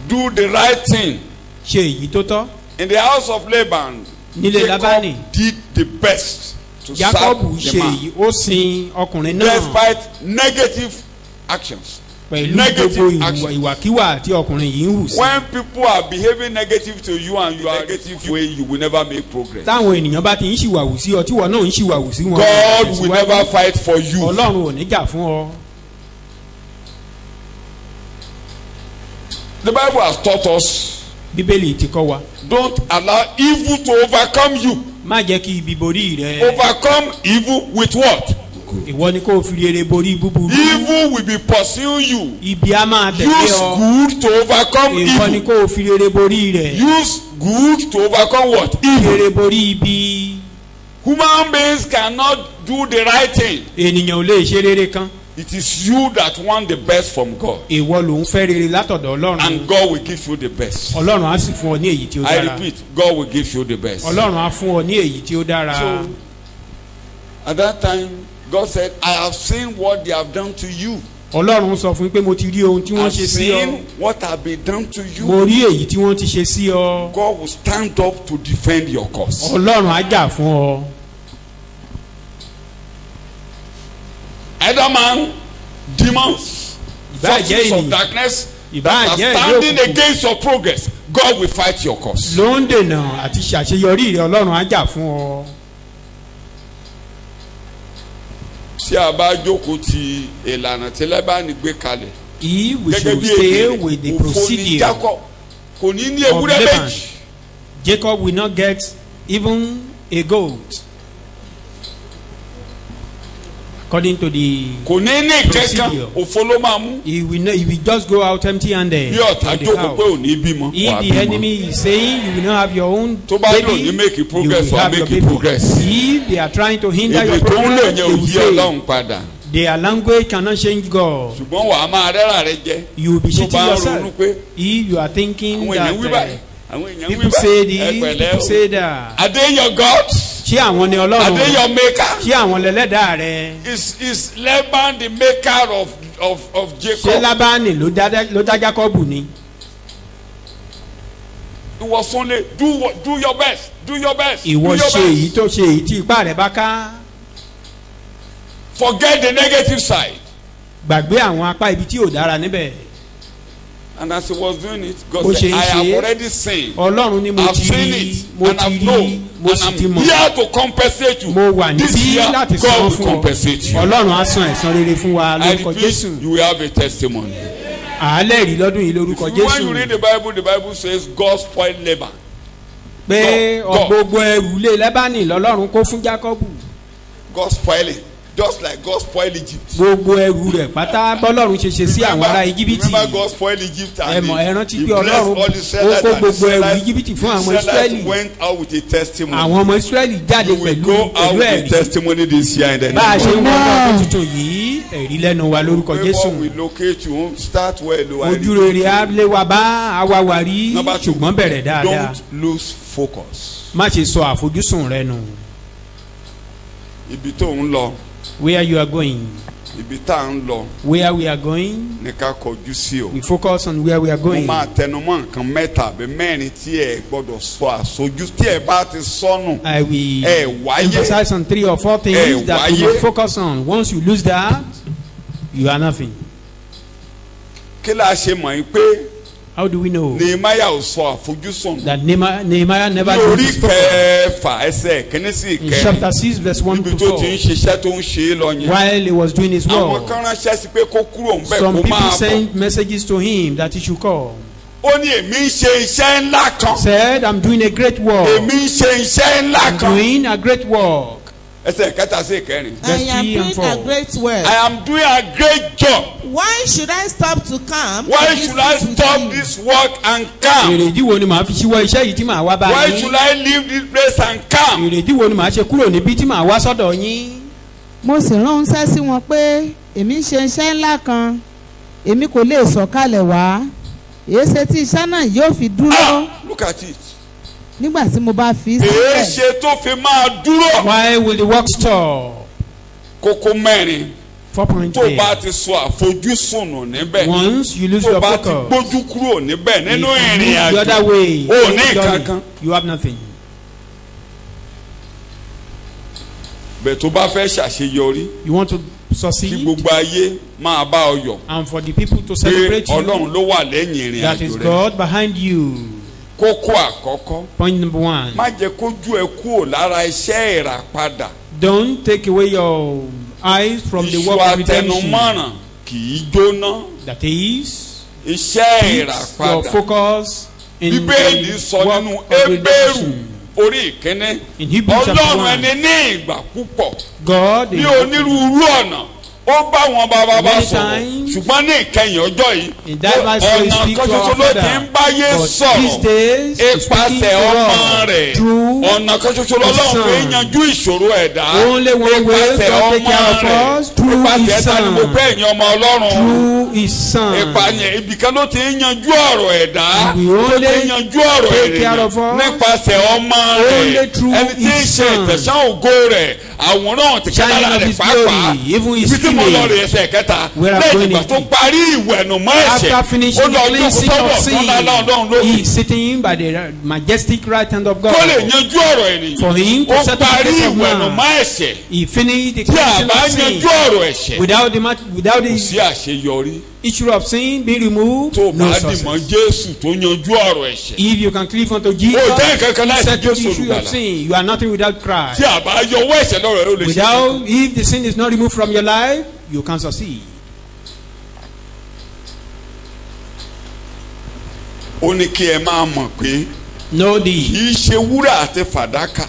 Do the right thing. Ṣe èyí tó tọ́. In the house of Laban, Nílé Lábánì. Jacob did the best to Jákọ́bù serve the ṣe man. èyí ó sin ọkùnrin náà Despite negative actions. pẹ̀lú negative gbogbo actions. ìwàkiwà tí ọkùnrin yìí ń hù sí. When people are behaving negative to you and you are negative way, you will never make progress. Táwọn ènìyàn bá ti ń ṣìwàwù sí ọ tí wọn náà ń ṣìwàwù sí wọn. God will never fight for you. Ọlọ́run ò ní jà fún ọ. The Bible has taught us, Bíbélì ti kọ́ wa. don't allow evil to overcome you. Má jẹ́ kí ibi borí rẹ. Overcome evil with what? Ìwọ ni kó o fi rere borí búburú. Evil will be pursuing you. Ibi á máa tẹ̀lé Use ọ. good to overcome Ìwọ ni evil. kó o fi rere borí rẹ. Use good to overcome what? Evil. Rere borí ibi. Human beings cannot do the right thing. Ènìyàn ò lè ṣe rere kan. It is you that want the best from God. Ìwọ ló ń fẹ́ rere látọ̀dọ̀ Ọlọ́run. And God will give you the best. Ọlọ́run á sì fún ọ ní èyí tí ó I dára. repeat, God will give you the best. Ọlọ́run á fún ọ ní èyí tí ó dára. So, at that time, God said, I have seen what they have done to you. Ọlọ́run sọ fún mi pé mo ti rí ohun tí wọ́n I've ṣe sí ọ. seen what have been done to you. Mo rí èyí tí wọ́n ti ṣe sí ọ. God will stand up to defend your cause. Ọlọ́run á jà fún ọ. Either man, demons, forces of darkness that are standing against your progress, God will fight your cause. Ló ń dènà àti ṣàṣeyọrí rẹ Ọlọ́run á jà fún ọ. Tí a bá jókòó ti ìlànà tí Lábánì gbé kalẹ̀. If we Gẹ́gẹ́ should bí stay èdè with the òfò ní procedure Jacob kò ní ní of ewúrẹ́ Laban, méjì. Jacob will not get even a goat. According to the Kò ní ní ìkẹ́kàn procedure. òfò ló máa mú. he will just go out empty-handed. Bí ọ̀tá to the jókòó pé house. ò ní bímọ, wà á If the bímọ. enemy is saying you will not have your own Tó bá baby, lò ní make you progress, will wà á have your make baby. progress. If they are trying to hinder Èdè your tó ń lò progress, yẹn they ò will yí say Ọlọ́run padà. their language cannot change God. Ṣùgbọ́n wà á máa rẹ́rà rẹ jẹ. You will be Tó cheating bá ronú yourself. pé If you are thinking àwọn that èèyàn wí báyìí. Àwọn èèyàn wí people say báyìí. Ẹ this, pẹ̀lẹ́ people o. say that. Are they your gods? Ṣé àwọn ni Are they Ọlọ́run? your maker? Ṣé àwọn lẹ́lẹ́dàá rẹ? Is Laban the maker of Ṣé Jacob? Lábánì ló dá Jákọ́bù ni? It was only do your best, do your best, do Ìwọ your ṣe èyí best. tó ṣe èyí tí ipá rẹ bá ká. Forget the negative side. Gbàgbé àwọn apá ibi tí ò dára níbẹ̀. And as he was doing it, God Bó said, ṣe ń I have ṣe, already seen. Ọlọ́run ni mo I've ti seen rí, it mo and ti I've rí, known mo and sì ti I'm mọ̀. here to compensate you. Mo wà This níbí year, láti san God will fún ọ. compensate you. Ọlọ́run á san ẹ̀san rere fún wa I lórúkọ repeat, Jésù. you will have a testimony. Àálẹ̀ rí lọ́dún yìí lórúkọ When you Jésù. read the Bible says God spoiled Laban. Pé God. gbogbo ẹrù ilé Lábánì lọ́lọ́run kó fún Jákọ́bù. God spoiled it. Just like God spoiled Egypt. Gbogbo ẹrù rẹ̀ pátá bọ́lọ́run ṣe ṣe sí àwọn ará Íjíbítì. Remember God spoiled Egypt and Ẹ rántí he pé blessed Ọlọ́run all the Israelites ó kó and the gbogbo ẹrù Israelites. Íjíbítì fún àwọn Israelites Ísírẹ́lì. went out with a testimony. Àwọn ọmọ Ísírẹ́lì jáde You will pẹ̀lú go out pẹ̀lú with a ẹ̀rí. testimony this year in the Bá a ṣe ń name of wọ́n lọ́dún tuntun yìí ẹ̀rí lẹ́nu wa lórúkọ Jésù. God will locate you. Start well. Ojú rere á lé wa bá àwa wà rí Number two, ṣùgbọ́n bẹ̀rẹ̀ dáadáa. don't lose focus. Má ṣe sọ àfojúsùn rẹ nù. Ibi tó ń lọ, Where you are going, ibi tá à ń lọ, where we are going, ní ká kọjú sí o. we focus on where we are Mo going. máa tẹnumọ́ nǹkan mẹ́ta àbí mẹ́rin tí ẹ gbọ́dọ̀ sọ àsojú tí ẹ bá ti sọnù. I will wáyé. emphasize on 3 or 4 things that you wáyé. must focus on. Once you lose that, you are nothing. Kí la ṣe mọ̀ yín pé How do we know Nehemiah ò sọ àfojúsùn. that Nehemiah never Ní lost orí his focus? kẹfà ẹsẹ̀ kìíní sí In ìkẹrin. chapter 6 verse 1 Níbi to tó ti ń 4, ṣiṣẹ́ tó ń ṣe é lọ yẹn. while he was doing his Àwọn work, kan ránṣẹ́ sí pé kó kúrò ń bẹ̀ some kó people máa bọ̀. sent messages to him that he should come. Ó ní èmi ń ṣe iṣẹ́ ńlá kan. Said, I'm doing a great work. Èmi ń ṣe iṣẹ́ ńlá I'm kan. doing a great work. Ẹsẹ̀ kẹta sí ìkẹrin. I am 3 and doing 4. a great work. I am doing a great job. Why should I stop to come? Why should I stop this work and come? Èrèdí wo ni màá fi ṣíwọ́ iṣẹ́ yìí tí màá wá bá yín? Why should I leave this place and come? Èrèdí wo ni màá ṣe kúrò níbí tí màá wá sọ́dọ̀ yín? mo sì ránṣẹ́ sí wọn pé èmi ń ṣe iṣẹ́ ńlá kan èmi kò lè sọ̀kalẹ̀ wá èéṣe tí iṣẹ́ náà yóò fi dúró. Look at it. nígbà tí mo bá fi sílẹ̀. èéṣe tó fi máa dúró. Why will the work stop? kókó mẹ́rin. 4.8. tó bá ti sọ àfojúsùn nù níbẹ̀. Once you lose your focus. tó bá ti gbójú kúrò níbẹ̀ nínú ìrìn àjò. the other way. o ní kankan. You have nothing. bẹ́ẹ̀ tó bá fẹ́ ṣàṣeyọrí. You want to succeed. kí gbogbo ayé máa bá ọ yọ̀. And for the people to celebrate you. pé Ọlọ́run ló wà lẹ́yìn ìrìn àjò rẹ. That is God behind you. kókó àkọ́kọ́. Point number 1. má jẹ́ kójú ẹ kúrò lára iṣẹ́ ìràpadà. Don't take away your eyes from the work of redemption. iṣu àtẹnumọ́ràn kì í jóná. That is. iṣẹ́ ìràpadà. Your focus in Bíbélì sọ the work nínú of Hébérù redemption. orí ìkíní. In Hebrews chapter 1. Ọlọ́run ẹni ní ìgbà púpọ̀. God ní onírúurú ọ̀nà ó bá wọn bàbá bá sọ̀rọ̀ ṣùgbọ́n ní ìkẹyìn ọjọ́ yìí ọ̀nà kan ṣoṣo ló ti ń báyé sọ̀rọ̀ ipasẹ̀ ọmọ rẹ̀ ọ̀nà kan ṣoṣo lọ́lọ́run fi ń yanjú ìṣòro ẹ̀dá ipasẹ̀ ọmọ rẹ̀ ipasẹ̀ ẹ̀dá ni mo pẹ́ ẹ̀yin ọmọ Ọlọ́run ìpànyẹ̀ ibìkan ló ti ń yanjú ọ̀rọ̀ ẹ̀dá tó ti ń yanjú ọ̀rọ̀ ènìyàn nípasẹ̀ ọmọ rẹ̀ ẹni tí ń ṣe ìtẹ̀sán ògo rẹ̀ àwòrán tìkẹ́lára rẹ̀ pàápàá ibi tí mo lọ rè ẹsẹ̀ kẹta lẹ́yìn ìgbà tó parí ìwẹ̀nùmọ́ ẹ̀ṣẹ̀ ó lọ ọdún sọ́dọ̀ fún Ọlọ́run lókè. He is sitting by the majestic right hand of God. kó lè yanjú ọ̀rọ̀ ènìyàn. For him to settle the case of man. ó parí ìwẹ̀nùmọ́ ẹ̀ṣẹ̀. He finished the tí a cleansing bá of sin. yanjú ọ̀rọ̀ ẹ̀ṣẹ̀. without kò the sí àṣeyọrí. issue of sin being removed. tó no bá success. dìmọ̀ Jésù tó yanjú ọ̀rọ̀ ẹ̀ṣẹ̀. If you can cleave unto Jesus. ó jẹ́ kankan láì sí settle the Jésù issue of olùgbàlà. sin. You are nothing without Christ. tí a bá yọwọ́ ẹ̀ṣẹ̀ lọ́rọ̀ rẹ̀ ó lè ṣe. Without, if the sin is not removed from your life, you can't succeed. ó ní kí ẹ máa mọ̀ pé. No deed. kì í ṣe wúrà àti fàdákà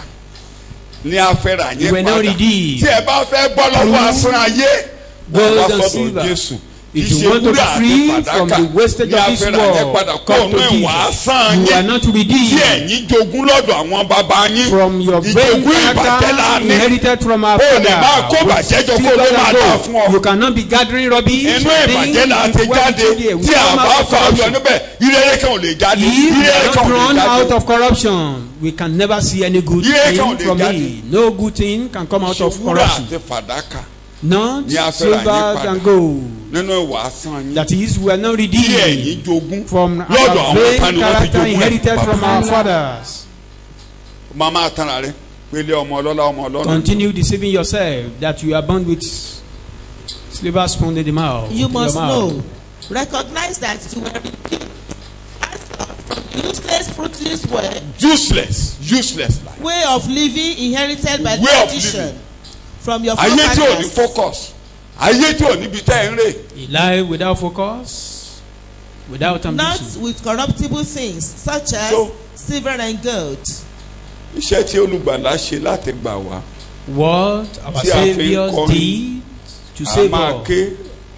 ní afẹ́rà yẹn were not padà. redeemed. tí ẹ bá fẹ́ bọ́ lọ́wọ́ asán ayé. Gold and silver. Jésù. If you want to be free from the wastage of this world, come to Jesus. You are not redeemed tí ẹ̀yin jogún lọ́dọ̀ àwọn bàbá yín. from your vain character inherited from our ó lè máa kó bàjẹ́ jọ kó ló máa dà fún ọ. You cannot be gathering rubbish. inú ìbàjẹ́ là ti jáde tí a bá fa ọjọ́ níbẹ̀ ìrere kan ò lè jáde. If we ìrere are kan ò not drawn lè out jáde. of corruption, we can never see any good thing from it. No good thing can come out of corruption. ṣòwúrà àti fàdákà. Not Ní afẹ́ra yín silver padà. and gold. nínú ìwà asán yín. That is, we are not tí redeemed ẹ̀yin jogún from lọ́dọ̀ our àwọn vain kan ni wọ́n ti character jogún ẹ̀. inherited from Bàbá our ńlá. fathers. màmá àtàrà rẹ pélé ọmọ ọlọ́lá ọmọ ọlọ́run. Continue deceiving yourself that you are born with silver spoon in the mouth. You in must your mouth. know, recognize that you were redeemed from useless, fruitless useless life. way of living inherited by Way of tradition living. from your ayé tí ò ní forefathers. focus ayé tí ò níbi tẹ́ ẹ̀ ń rè. A life without focus, without Not ambition. with corruptible things such as So- silver and gold. iṣẹ́ tí olùgbàlà ṣe láti gbà wá. What our Tí a fi ń Savior kọrin, did to a save máa us. ké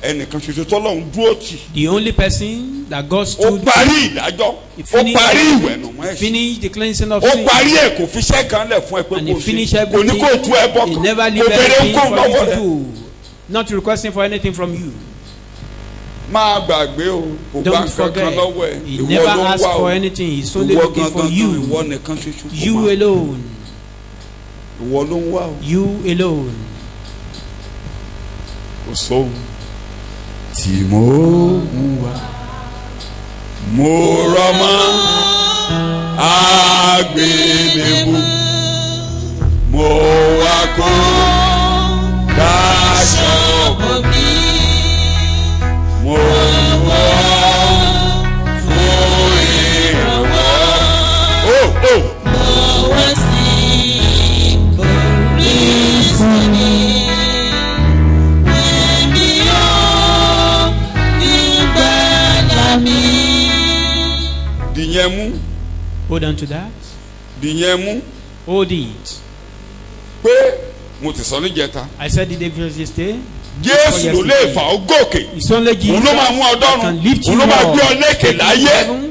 ẹnìkan ṣoṣo tọ́lọ́run dúró tì. The only person that God ó stood parí ìdájọ́ ó parí ìwẹ̀nùmọ́ ẹ̀ṣẹ̀. finished the cleansing of ó sin. parí ẹ̀ kò fi iṣẹ́ kan lẹ̀ fún ẹ pé And he kò finished sí kò ní everything. kó tú ẹ bọ́ He never kò leave béèrè anything kó for lọ́wọ́ you to rẹ̀. do. Not requesting for anything from you. máa gbàgbé o kò bá Don't nǹkan kan forget, lọ́wọ́ ẹ̀ he ìwọ never ló ń asked wá for o anything. He's only ìwọ looking for gangan you. ìwọ nìkan ṣoṣo kò You máa alone. ìwọ ló ń wá o You alone. kò sóhun tí mo mú wá mo rọmọ àgbélébùú mo wá kó dáṣọ bò mí mo wọ́ fún ìrànwọ́. dìyẹn mú Hold on to that. dìyẹn mú Hold it. pé mo ti sọ níjẹta I said it the previous day. Jésù ló lè fà ó gòkè. It's only Jesus Òun ló máa mú ọ that can dọ́run. lift you Òun ló máa up. gbé ọ lékè láyé.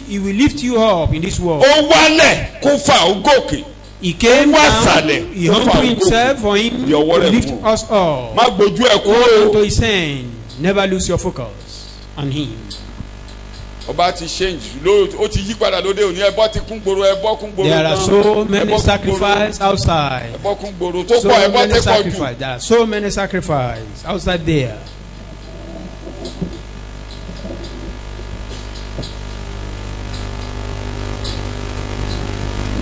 It will lift you up in this world. Ó wálẹ̀ kó fà ó gòkè. He came Ó wá down, sàlẹ̀ he kó fà ó humbled gòkè. himself for him Di ọwọ́ to rẹ̀ lift mú. us up. Má gbójú ẹ̀ Hold kúrò. on to his hand. Never lose your focus on him. Ọba ti change ó ti yí padà lóde òní ẹbọ ti kún gbòòrò ẹbọ kún gbòòrò There are gan. so many Ẹbọ kún sacrifices outside. ẹbọ kún gbòòrò tó So pọ̀ ẹbọ many tẹ́ pọ̀ jù. sacrifices. There are so many sacrifices outside there.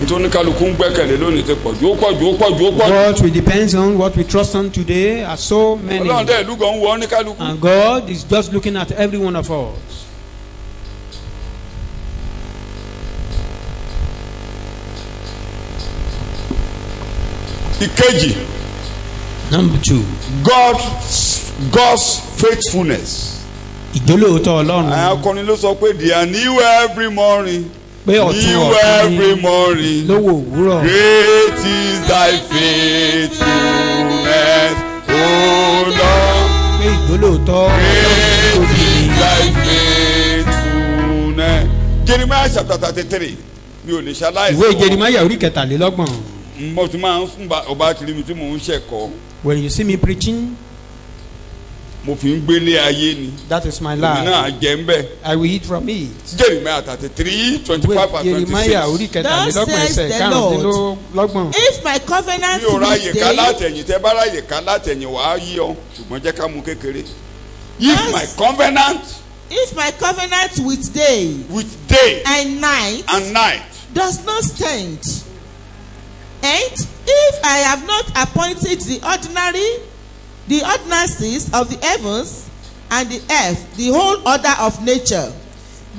nítorí kálukú ń gbẹ́kẹ̀lé lónìí ti pọ̀ jù ó pọ̀ jù ó pọ̀ jù ó pọ̀ jù. What we depend on, what we trust on today are so many. Ọlọ́run dẹ̀ ìlú gan ń wọ ní kálukú. And God is just looking at every one of us. Ìkejì, Number 2. God's faithfulness. Ìjólóòótọ́ Ọlọ́run. Àwọn akọrin ló sọ pé they are new every morning. Pé ọ̀tun New ọ̀tun every ni morning. lówó òwúrọ̀. Great is thy faithfulness, O Lord. Pé ìjólóòótọ́ Great Ọlọ́run is thy faithfulness. Jeremiah chapter 33 mi ò lè ṣaláìsí. ìwé Jeremáyà orí kẹtàlélọ́gbọ̀n. Mo ti máa ń fún ọba tìrì mi tí mò ń ṣẹ̀kọ́. When you see me preaching, Mo fi ń gbélé ayé ni. that is my Èmi life. náà jẹ́ ń bẹ̀. I will eat from it. Jeremiah 33, 25 and Jeremáyà 26. orí kẹtàlélọ́gbọ̀n Thus says ẹsẹ̀ the karùndínlọ́gbọ̀n. If my covenant Mi ò ráyè with ká day, látẹ̀yìn tẹ́ bá ráyè ká látẹ̀yìn wàá yí ọ ṣùgbọ́n jẹ́ ká mú kékeré. If Yes. my covenant if my covenant with day with day and night and night does not stand, and if I have not appointed the ordinances of the heavens and the earth, the whole order of nature,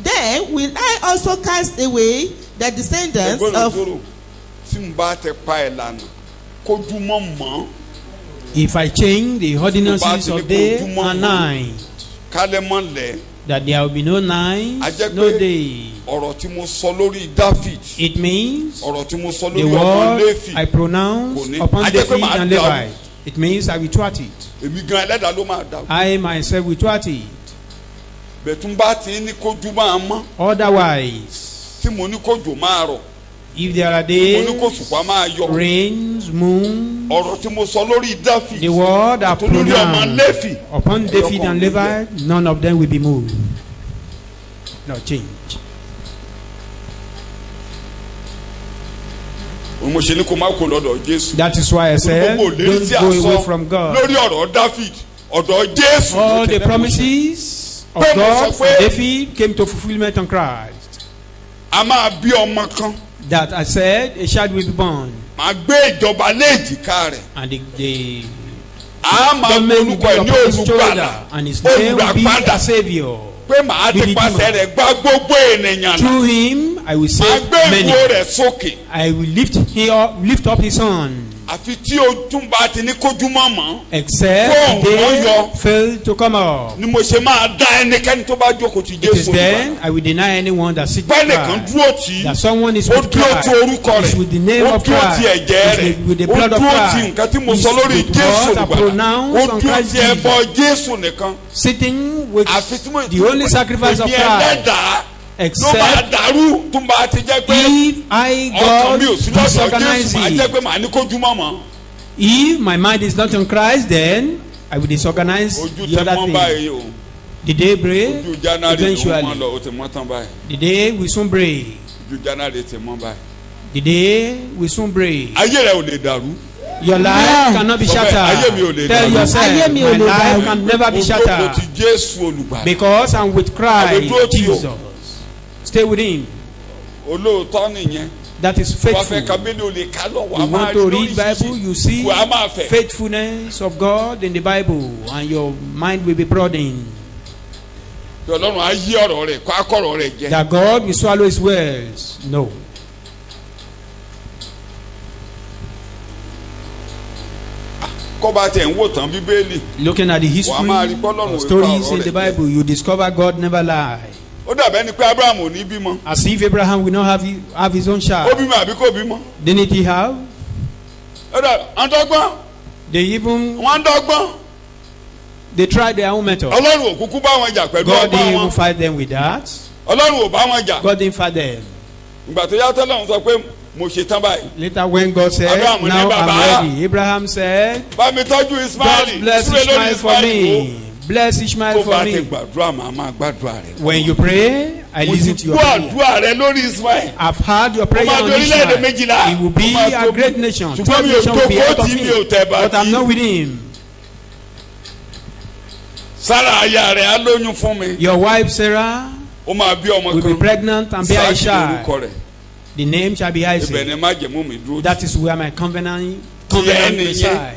then will I also cast away the descendants of. tí n bá tẹ pa ẹ̀ lànà kójú mọ́ mọ́ If I change the ordinances of day and night, kálẹ̀ mọ́ lẹ̀ that there will be no night, A jẹ́ no pé day. ọ̀rọ̀ tí mo sọ lórí David It means ọ̀rọ̀ tí mo sọ the lórí ọmọ word Léfì I pronounce Kò ní- upon A jẹ́ pé David màá and dàrú. Levi. It means I will thwart it. èmi gan ẹlẹ́dàá ló máa dà I myself will thwart it. bẹ̀tún bá ti ní kójú máa mọ́ Otherwise, tí mo ní kójò máa rọ̀ if there are mo ní kó days, sùpá máa yọ rains, moon, ọ̀rọ̀ tí mo sọ lórí David the word I àti lórí ọmọ pronounce Léfì upon David and Levi, none of them will be moved. No change. mo ṣe ní kó má kó lọ́dọ̀ Jésù That is why I said, gbogbo òlérí don't tí a go away sọ from God. lórí ọ̀rọ̀ David ọ̀dọ̀ Jésù ló All the tẹ̀lé promises of Pé mo sọ God for pé- David came to fulfillment on Christ. a máa bí ọmọ kan That I said, a child will be born, máa gbé ìjọba lé èjìká rẹ̀ and the a máa government will gbórúkọ ẹ̀ be ní upon his shoulder, olùgbàlà and his name will be olùràpadà a Savior. pé màá ti pàṣẹ rẹ̀ gbá gbogbo ènìyàn là Through him, I will máa save gbé many. ìwo rẹ̀ sókè I will lift up his son, àfi tí ojú bá ti ní kójú mọ́ mọ́ except Fóun they ló yọ. fail to come up. ni mo ṣe máa dá ẹnikẹ́ni tó bá jókòó ti It is Jésù then olùgbàlà I will deny anyone that sits pẹ́ẹ́nì kan Christ. dúró tì í That someone is ó with dúró Christ, ti orúkọ is rẹ̀ with the name ó of dúró Christ, ti ẹ̀jẹ̀ is rẹ̀ with the ó blood of dúró ti Christ, nǹkan tí mo is sọ lórí with Jésù what I olùgbàlà pronounce ó on dúró Christ ti ẹbọ Jesus. Jésù nìkan Sitting with àfi tí mo the only sacrifice of èmi Christ, ẹlẹ́dàá ló máa except dàrú tó bá ti jẹ́ pé if I, ọkàn God, mi ò sí lọ́dọ̀ disorganize Jésù máa jẹ́ it. pé màá ní kójú mọ́ mọ́ If my mind is not on Christ, then I will disorganize ojú the tẹ other mọ́ thing. báyìí o The day break, ojú January ló mọ́ eventually. lọ o ti mọ́ tán báyìí The day will soon break. ojú January ti mọ́ báyìí The day will soon break. ayé rẹ ò lè dàrú Your life cannot be Ayé mi ò shattered. lè Tell dàrú. yourself, Ayé mi ò my lè life dàrú. can never be mo jókòó ti shattered Jésù olùgbàlà because I'm with Àbí dúró Christ tì o. Jesus. Stay with Him. olóòótọ́ nìyẹn That is wàá fẹ́ faithful. kábílì ò lè ká lọ wàá You máa want rí to read Bible, lóríṣiríṣi you see wàá máa fẹ́ faithfulness of God in the Bible, and your mind will be broadened. kí Ọlọ́run á yí ọ̀rọ̀ rẹ̀ kó akọ̀rọ̀ rẹ̀ jẹ́ That God will swallow His words. No. kó bá tẹ̀ ń wò tán Bíbélì Looking at the Wàá máa rí history pé Ọlọ́run of ò stories pa ọ̀rọ̀ in the rẹ̀ jẹ́. Bible, you discover God never lie. ó dàbẹ́ ni pé Abraham ò ní bímọ As if Abraham will not have his own ó child. bímọ àbí kò bímọ Didn't he have? ó dà wọ́n dọ́gbọ́n They even wọ́n dọ́gbọ́n They tried their own method. Ọlọ́run ò kúkú bá wọn jà pẹ̀lú God ọgbọ́n didn't even wọn. fight them with that. Ọlọ́run ò bá wọn jà. God didn't fight them. Ìgbà tó yá tọ́lọ́run sọ pé mo ṣe tán báyìí. Later when God said, Abraham ní now bàbá. I'm ready. Abraham said, Bá mi tọ́jú God Ismaili. bless Súre lórí Ishmael for Ismaili. me. Bless Ishmael Tó for bá ti me. gbàdúrà màá máa gbàdúrà rẹ̀. When you pray, I Mo ti listen to your gbọ́ prayer. àdúrà rẹ lórí Ismaili. I've heard your prayer máa on di orílẹ̀-èdè Ishmael. méjìlá. He will be Mo máa a tóbi. great nation. Ṣùgbọ́n 12 mi ò nations will be jókòó out of tí mi ò him. tẹ̀ bá But I'm tí. not with him. Sára aya rẹ̀ á lóyún fún mi. Your wife Sarah Ó máa bí ọmọ will be kan. pregnant and bear a Sáàkì child. lórúkọ rẹ̀. The name shall be Ibẹ̀ Isaac. ni májẹ̀mú mi dúró. That is where my covenant nìyẹn. reside.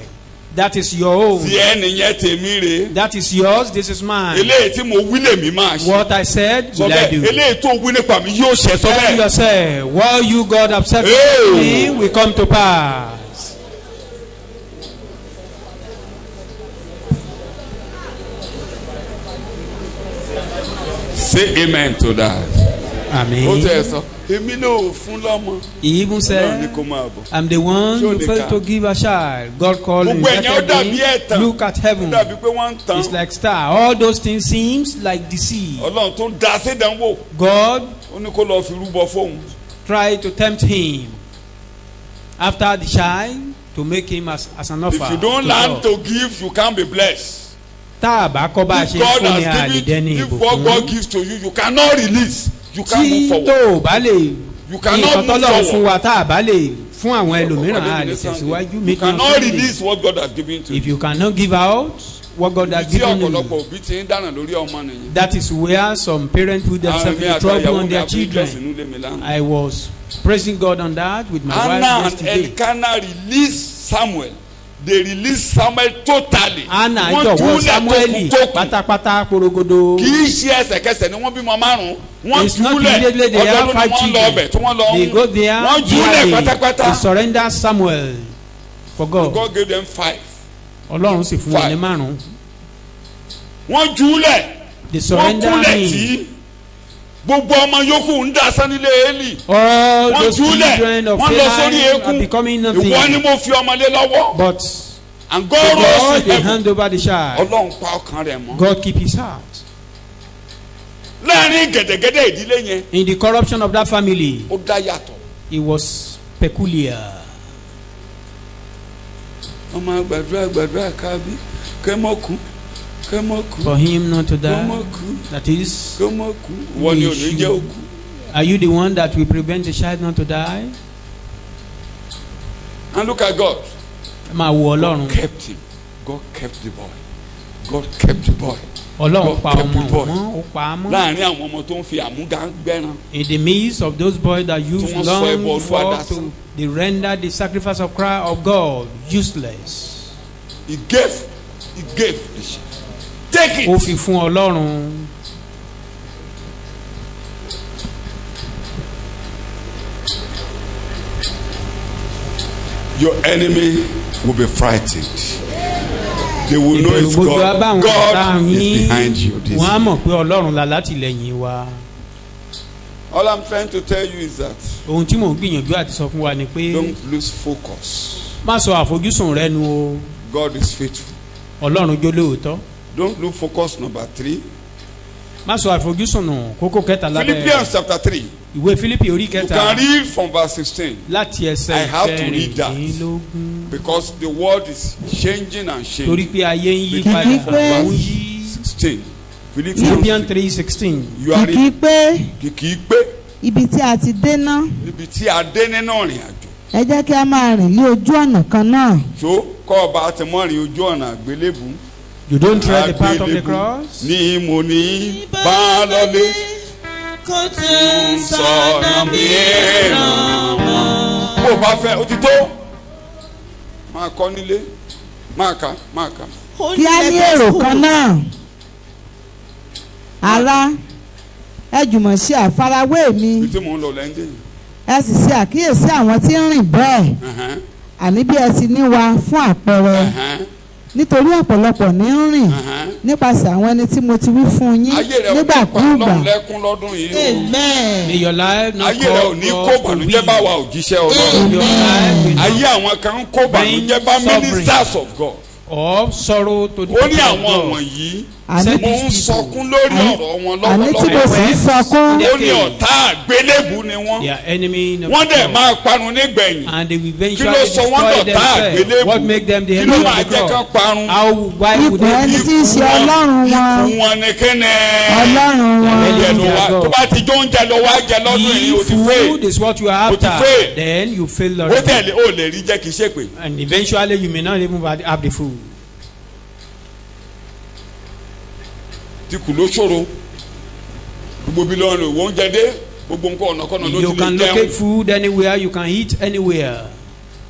That is your own. Tí ẹnìyẹn tèmi rè. That is yours. This is mine. Eléyìí tí mo wí lèmi máa ṣe. What I said Sọ will I bẹ́ẹ̀ do. eléyìí tó wí nípa mi yóò ṣẹ sọ Tell bẹ́ẹ̀. yourself, what you God have said Hey. to me will come to pass. Say amen to that. Ó Amen. tẹ̀ sọ. Èmi náà ò fún lọ́mọ. He even Ọlọ́run ní said, kó máa bọ̀. I'm the one Ṣé o who lè failed kà? to give a child. God called him. Gbogbo ẹ̀yàn ó dàbí Me. ẹ̀tàn. Look at Ó heaven. dàbí pé wọ́n ń tàn. It's like star. All those things seems like deceit. Ọlọ́run tó dá sédánwò. God Ó ní kó lọ fi rúbọ fóun. tried to tempt him after the child to make him as an offer. If you don't to learn God. to give, you can't be blessed. Tá a bá kọ́ bá a If ṣe God fún ni has given, àlìdẹ́ni if what God ìbùkún. gives to you, you cannot release. You can't Tí move tó forward. o bá lè You cannot nǹkan move tọ́lọ́run fún forward. wa tá a bá lè fún àwọn ẹlòmíràn a lè You tẹ̀síwájú. cannot release what God has given to If you. you cannot give out what God has Tí given you, ọ̀pọ̀lọpọ̀ òbí ti ń dáná lórí ọmọ nìyẹn. that is where some parents put themselves Àwọn in trouble ìyàwó on mi their àbúrò children. sínú ilé mi lánàá. I was praising God on that with my wife Anna and yesterday. Elkanah released Samuel. They released Samuel totally. Anna Wọ́n jọ̀wọ́ túlẹ̀ Samueli tó kù. pátápátá porogodo. Kì í ṣe ẹsẹ̀kẹsẹ̀ ni wọ́n bímọ márùn-ún. Wọ́n It's not túlẹ̀ immediately they have ọjọ́ ló five ni wọ́n lọ children. ọbẹ̀ tí wọ́n lọ They go there, wọ́n júlẹ̀ they pátápátá. surrender Samuel for God. God gave them 5. Ọlọ́run sì fún wọn ní márùn-ún. Wọ́n júlẹ̀. They Wọ́n surrender kúlẹ̀ him. tí gbogbo ọmọ yòókù ń dá sánilé Élì. All Wọ́n those júlẹ̀. children of Wọ́n lọ sórí Eli are eékún. becoming Ìwọ ni nothing. mo fi ọmọlé lọ́wọ́. But And to God rose God in they heaven. hand over the child. Ọlọ́run pa ọkàn rẹ̀ mọ́. God keep his heart. Láàárín gẹ̀dẹ̀gẹ̀dẹ̀ ìdílé yẹn, In the corruption of that family, ó dá yàtọ̀. it was peculiar. Ọmọ gbàdúrà kábí kẹ́mọ́kù kẹ́mọ́kù For him not to die, kẹ́mọ́kù that is, kẹ́mọ́kù. Wọ́n ní òní jẹ́ òkú. are you the one that will prevent the child not to die? And look at God. Máa wo Ọlọ́run. God kept him. God kept the boy. God kept the boy. Ọlọ́run pa God kept ọmọ the boy. mọ́, ó pa á mọ́. Láàárín àwọn ọmọ tó ń fi àmúga gbẹ́ran. In the midst of those boys that use Tí wọ́n sọ ẹbọ long Olúwa for dasán. to they render the sacrifice of Christ of God useless. He gave the sheep. Take Ó it. fi fún Ọlọ́run. Your enemy will be frightened. They will know Ìbẹ̀rù it's gbogbo á bá God. àwọn ọ̀tá God is yín. behind you. This Wọ́n á mọ̀ pé Ọlọ́run la látìlẹ́yìn wa. all I'm trying to tell you is that Ohun tí mò ń gbìyànjú àti sọ fún wa ni pé don't lose focus. má sọ àfojúsùn rẹ nu o. God is faithful. Ọlọ́run jó lóòótọ́. Don't lose focus number 3. Má sọ àfojúsùn nù kókó kẹta lábẹ́ Philippians chapter 3. ìwé Fílípì orí You kẹta can read from verse 16 láti I ẹsẹ̀ have to read that. kẹrìndínlógún. because the world is changing and Torí changing. pé ayé ń yí Begin padà from ó ń verse yí. 16. Philippians Philippians 3:16. you are kìkì reading. pé Kìkì pé ibi tí a ti dé ná níbi tí a dé nínú ìrìn àjò. ẹ jẹ́ kí a máa rìn ní ojú ọ̀nà kan náà. So kọ́ ọba àti mọ́rin ojú ọ̀nà àgbélébù. You don't tread the path of the Àgbélébù cross. ní mo ní bá lọlé. Kò tún sọ̀nà mìíràn mọ́. Bó o bá fẹ́ o ti tó. Máa kọ́ nílé. Máa kà. kí a ní èrò kan náà. ará ẹ jùmọ̀ ṣe àfarawé mi Bí tí mò ń lọ lẹ́ńdẹ̀ yìí. ẹ sì ṣe àkíyèsí àwọn tí ń rìn bẹ́ẹ̀ àní bí ẹ ti ní wa fún àpẹẹrẹ nítorí ọ̀pọ̀lọpọ̀ ní ń rìn nípasẹ̀ àwọn ẹni tí mo ti wí fún yín Ayé rẹ̀ ò ní pa nígbàkúùgbà. Ọlọ́run lẹ́kún lọ́dún yìí o. Amen. May your life not Ayé rẹ̀ ò ní kó bànújẹ́ bá wa òjíṣẹ́ Ọlọ́run. Your life will Ayé not àwọn kan ń kó bànújẹ́ bá Bring ministers of God. or sorrow to the ó ní people of àwọn God. wọ̀nyí Said mo ń these people, sọkún lórí ọ̀rọ̀ wọn àní tí mo sì ń lọ́wọ́lọ́wọ́ sọkún ó ní ọ̀tá àgbélébù ni wọ́n they are enemy of wọ́n dẹ̀ God. máa parun nígbẹ̀yìn And they will kí eventually ló sọ wọ́n destroy dọ̀tá themselves. àgbélébù What make them the kí ló enemy máa of the jẹ́ kán cross? parun How, why would ipò they ẹni be? tí í ṣe ọlọ́run wọn ikú wọn ni kíni ọlọ́run wọn oúnjẹ ló wá tó bá ti jó oúnjẹ ló wá jẹ lọ́dún yìí o If ti food fẹ́ is what you are O ti after, fail. then you fail ó already. tẹ̀lé ó lè rí jẹ́ kì í ṣèpè And eventually you may not even have the food. tí kù ló ṣòro gbogbo bí lọ́rùn ìwọ oúnjẹ dé gbogbo nǹkan ọ̀nàkọ́nà ló You ti can lè locate jẹun food anywhere, you can eat anywhere.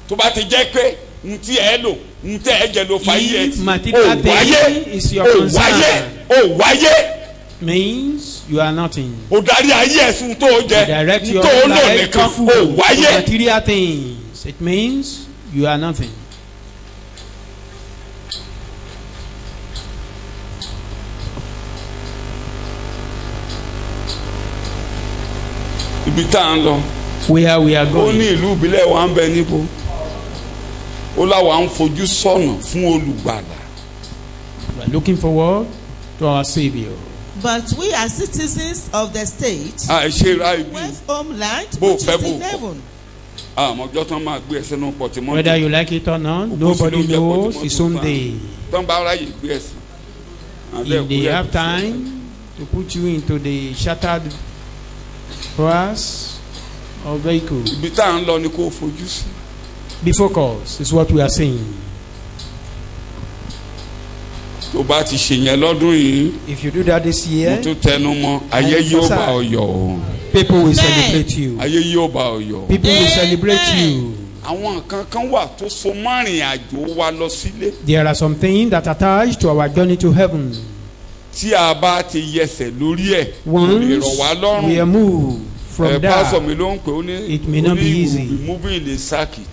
tó bá ti jẹ́ pé n tí ẹ lò n tẹ́ ẹ jẹ ló fa yí ẹ If tí material thing is your ó concern, wáyé means you are nothing. ó darí ayé ẹ̀sùn tó jẹ Direct n your tó lò life to nìkan food, ó to wáyé material things. It means you are nothing. ibi tá à ń lọ Where we are ó ní going, ìlú ìbílẹ̀ wa ń bẹ níbo ó láwa ń fojú sọ́nà fún olùgbàlà we are looking forward to our Savior. But we are citizens of the state, àìṣe ra ibi with homeland, Bó which is fẹ́ bó in kọ̀. heaven. àmọ́jọ́ tán máa gbé ẹsẹ̀ náà pọ̀ tí mọ́ Whether you like it or not, nobody knows his own day. tán bá ráyè gbé ẹsẹ̀ If they have time to put you into the shattered brass or vehicle, ibi tá à ń lọ ni kò fojú sí be focused is what we are saying. tó bá ti ṣe yẹn lọ́dún yìí If you do that this mo year, tún tẹnu mọ́ ayé yóò bá ọ yọ̀ o people will Amen. celebrate you. ayé yóò bá ọ yọ̀ o. People will celebrate Amen. you. àwọn nǹkan kan wà tó so márìn àjò wa lọ sílé There are some things that attach to our journey to heaven. tí a bá ti yẹsẹ̀ lórí ẹ̀ kò lè Once rọ̀ wá we lọ́rùn are moved from pásọ̀ there, mi ló ń pè ó ní it may not be easy. we will be moving in a circuit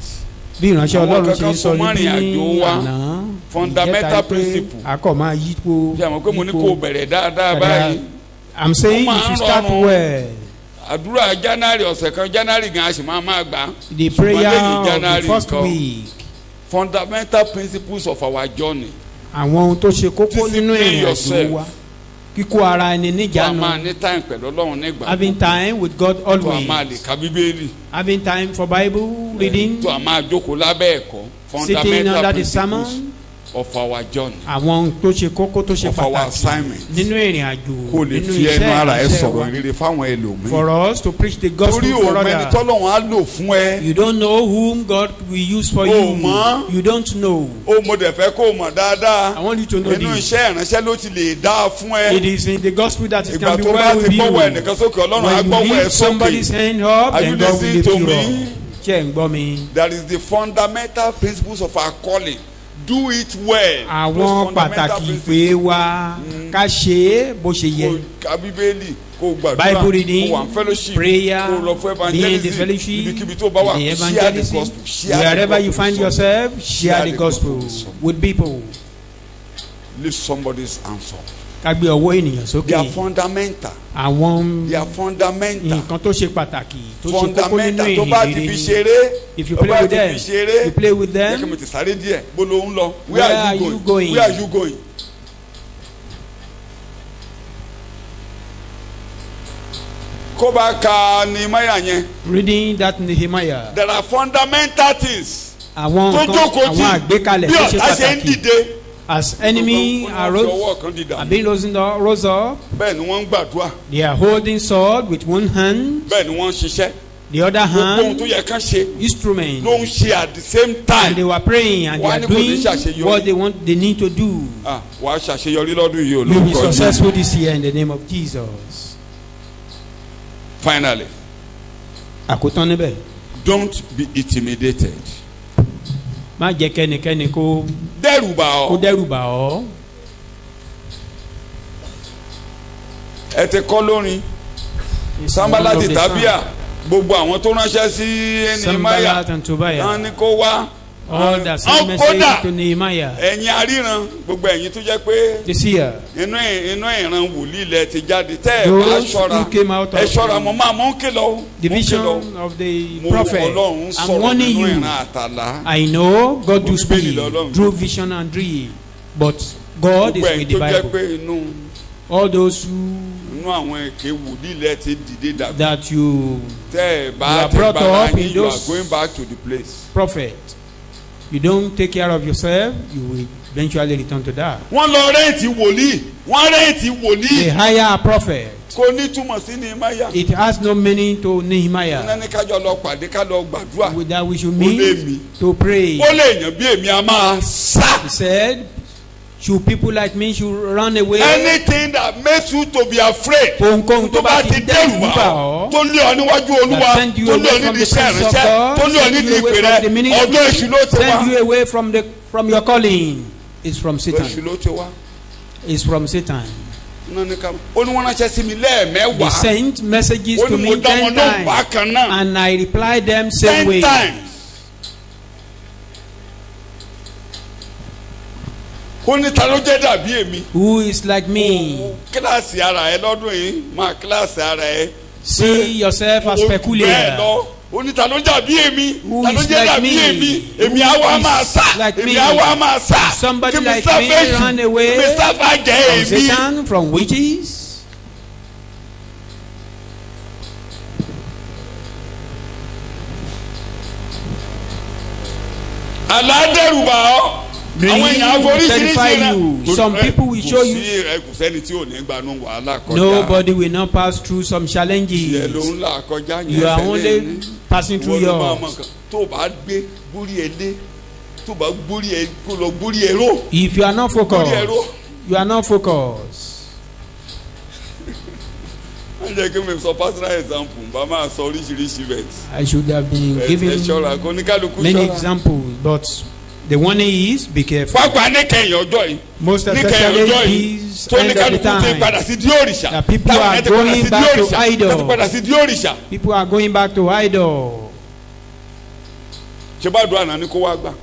bí ìránṣẹ́ àwọn Ọlọ́run ṣe kankan ń so sọ márìn níbí àjò wa, àná fundamental ìjẹta pé principle. akọ̀ máa yípo ṣé àmọ́ pé mo ní kó o bẹ̀rẹ̀ dáadáa dáadáa. báyìí I'm saying Ó you máa should ń start rọrùn. well. àdúrà January ọ̀sẹ̀ kan January gan a sì máa gbà The Ṣùgbọ́n prayer lẹ́yìn of the January first nǹkan, week. fundamental principles of our journey Àwọn ohun tó ṣe kókó nínú Discipline ìrìn àjò yourself. wa. Kíkó ara ẹni tó a máa níjànú. ní time pẹ̀lú Ọlọ́run nígbà Having time with God tó a máa lè always. ka Bíbélì Having time for Bible reading. tó a máa jókòó lábẹ́ ẹ̀kọ́ Sitting fundamental under the principles sermon. of our journey Àwọn ohun tó ṣe kókó tó ṣe of our pàtàkì assignment nínú ìrìn àjò. kó o lè Nínú fi ẹnu ara ẹ iṣẹ́ sọ̀rọ̀ wa. rere fáwọn ẹlòmíì For us to preach the gospel torí for òun ẹni others. tọ́lọ́run á lò fún ẹ You don't know whom God will use for O you. mọ̀. You don't know. ó mo dẹ̀ fẹ́ kó o mọ̀ dáadáa I want you to know inú this. iṣẹ́ ìránṣẹ́ ló ti lè dáa fún ẹ It is in the gospel that it ìgbà can be tó bá well ti with you. gbọ́wọ́ ẹnìkan sókè Ọlọ́run á When you gbọ́wọ́ ẹ lift somebody's sókè hand up, Are then you God will listening lift to you me? up. Ṣé ń gbọ́ mi? that is the fundamental principles of our calling do it well. Àwọn Those fundamental pàtàkì principles. ìpè wa ká ṣe é bó ṣe kó yẹ. ka Bíbélì kó gbàdúrà Bible reading, kó wà ní fellowship prayer, kó lọ fún being in the evangelism fellowship, ibikíbi tó bá wà the share the evangelism, gospel share the wherever you gospel find with yourself, share the gospel with people. someone. Lift somebody's hands up. Ká gbé ọwọ́ ènìyàn they are sókè. fundamental Àwọn they are fundamental nǹkan tó ṣe pàtàkì tó ṣe kókó nínú fundamental tó bá ti ìrìn fi rere. ṣeré If you tó play bá with ti them, fi ṣeré you play with jẹ́ kí them. mo ti sáré díẹ̀ bó ló ń lọ Where are you going? where are you going. kó bá ka Nehemiah yẹn Reading that Nehemiah. there are fundamental things Àwọn tó nǹkan jókòó àwọn tí àgbékalẹ̀ bí tó ṣe ọ̀tá ṣe ń pàtàkì. dìde As enemy Wọ́n fi arose, ọwọ́ kan dìde have been rose up, bẹ́ẹ̀ ni wọ́n ń gbàdúrà they are holding sword with one hand, bẹ́ẹ̀ ni wọ́n ń ṣiṣẹ́ the other gbogbo ohun tó hand yẹ kán ṣe instrument, ló ń ṣe at the same and time they were praying and they Wọ́n á are ní kò ní doing ṣàṣeyọrí. what they need to do. wàá ṣàṣeyọrí lọ́dún yìí You will be olùkọ́ yìí successful this year in the name of Jesus. finally Àkótán níbẹ̀, don't be intimidated má jẹ́ kẹ́nikẹ́ni kó dẹ́rù bà ọ́ dẹ́rù bà ọ́. ẹ ti kọ́ lórin It's one Sanballat of the Tàbíà songs. gbogbo àwọn tó ránṣẹ́ sí Nehemiah Sanballat and Tobiah. wọ́n ní kó wá All that same message to Nehemiah. ẹ̀yin aríran gbogbo ẹ̀yin tó jẹ́ pé This year, inú ìran wòlíì ilẹ̀ ti jáde tẹ́ ẹ̀ bá those ṣọ́ra who came out ẹ of ṣọ́ra mo máa mú kí lọ. the vision of the mo prophet, Ọlọ́run I'm sọ̀rọ̀ warning nínú you. ìran àtàlà. I know God do Mo speak Bíbélì lọ́lọ́run. through vision and dream, but God is gbogbo with ẹ̀yin the tó jẹ́ Bible. pé inú All those who àwọn èké wòlíì ilẹ̀ ti dìde dàgbà. that you tẹ́ ẹ̀ you bá are ti brought bára up in yín you are those- going back to the place. prophet, you don't take care of yourself, you will eventually return to that. wọ́n lọ rẹ́ǹtì wòlíì wọ́n rẹ́ǹtì wòlíì. They hire a prophet. kò ní túmọ̀ sí Nehemiah. It has no meaning to Nehemiah. ní kájọ lọ pàdé ká lọ gbàdúrà. With that we should Ó lé mi. meet to pray. ó lè yàn bí èmi a máa sá. He said, should people like me should run away? anything that makes you to be afraid. Ohunkóhun tó bá ti dẹ́rù wá bà ọ́, tó lé ọ níwájú olúwa that send you tó lé ọ away from nídìí the iṣẹ́ presence of ìránṣẹ́ God, tó lé ọ send nídìí you away ìpè from rẹ the ministry, ọjọ́ èṣù ló ti send you wá. away from your calling. It's from èṣù Satan. ló ti wá. It's from Satan. ó ní wọ́n ránṣẹ́ sí mi They lẹ́ẹ̀mẹ́wàá. sent messages ó to ní mo me dá wọn 10 lóhùn bákan times, náà. and I replied them same 10 way. times. ó ní ta ló jẹ́ dàbí èmi. Who is like me? kíláàsì ara ẹ lọ́dún yìí máa kíláàsì ara ẹ. See yourself as bẹ́ẹ̀ peculiar. lọ ó ní ta ló dàbí èmi. Who ta ló is jẹ́ like dàbí me? èmi. èmi Who àwa is máa sá. like èmi me? àwa máa sá. Somebody kí mi like sá me fèsì. run away kí mi sá fàjẹ́ From èmi. Satan, from witches. aládẹ́rùbà ọ́. àwọn èèyàn aforíṣiríṣi terrify you. Some people will show you. kò sẹ́ni tí ò ní gbanú wàhálà kọjá. Nobody will not pass through some ìyẹn ló challenges. ń là kọjá yẹn. You are tẹ́lẹ̀ only ní. passing through Wọ́n ló máa mọ yours. nǹkan. tó o bá gbé gbórí ẹ lé tó o bá gbórí ẹ kó lọ gbórí ẹ ró. If you are not gbórí ẹ focused, ró. you are not focused. wọ́n jẹ́ kí mi sọ personal example bá máa sọ oríṣiríṣi bẹ́ẹ̀. I should have been ẹ giving ṣọ́ra kó ní kálukú many ṣọ́ra. examples, but the warning is be careful. pápá ní kẹyìn ọjọ́ yìí. Most ní kẹyìn especially ọjọ́ yìí this tó ní end of the kálukú ti padà time. sí di òrìṣà. That people táwọn are yẹn ti padà going sí di back to òrìṣà. idol. tó ti padà sí di òrìṣà. People are going back to idol. ṣé bá dùn àná ni kó wá gbà.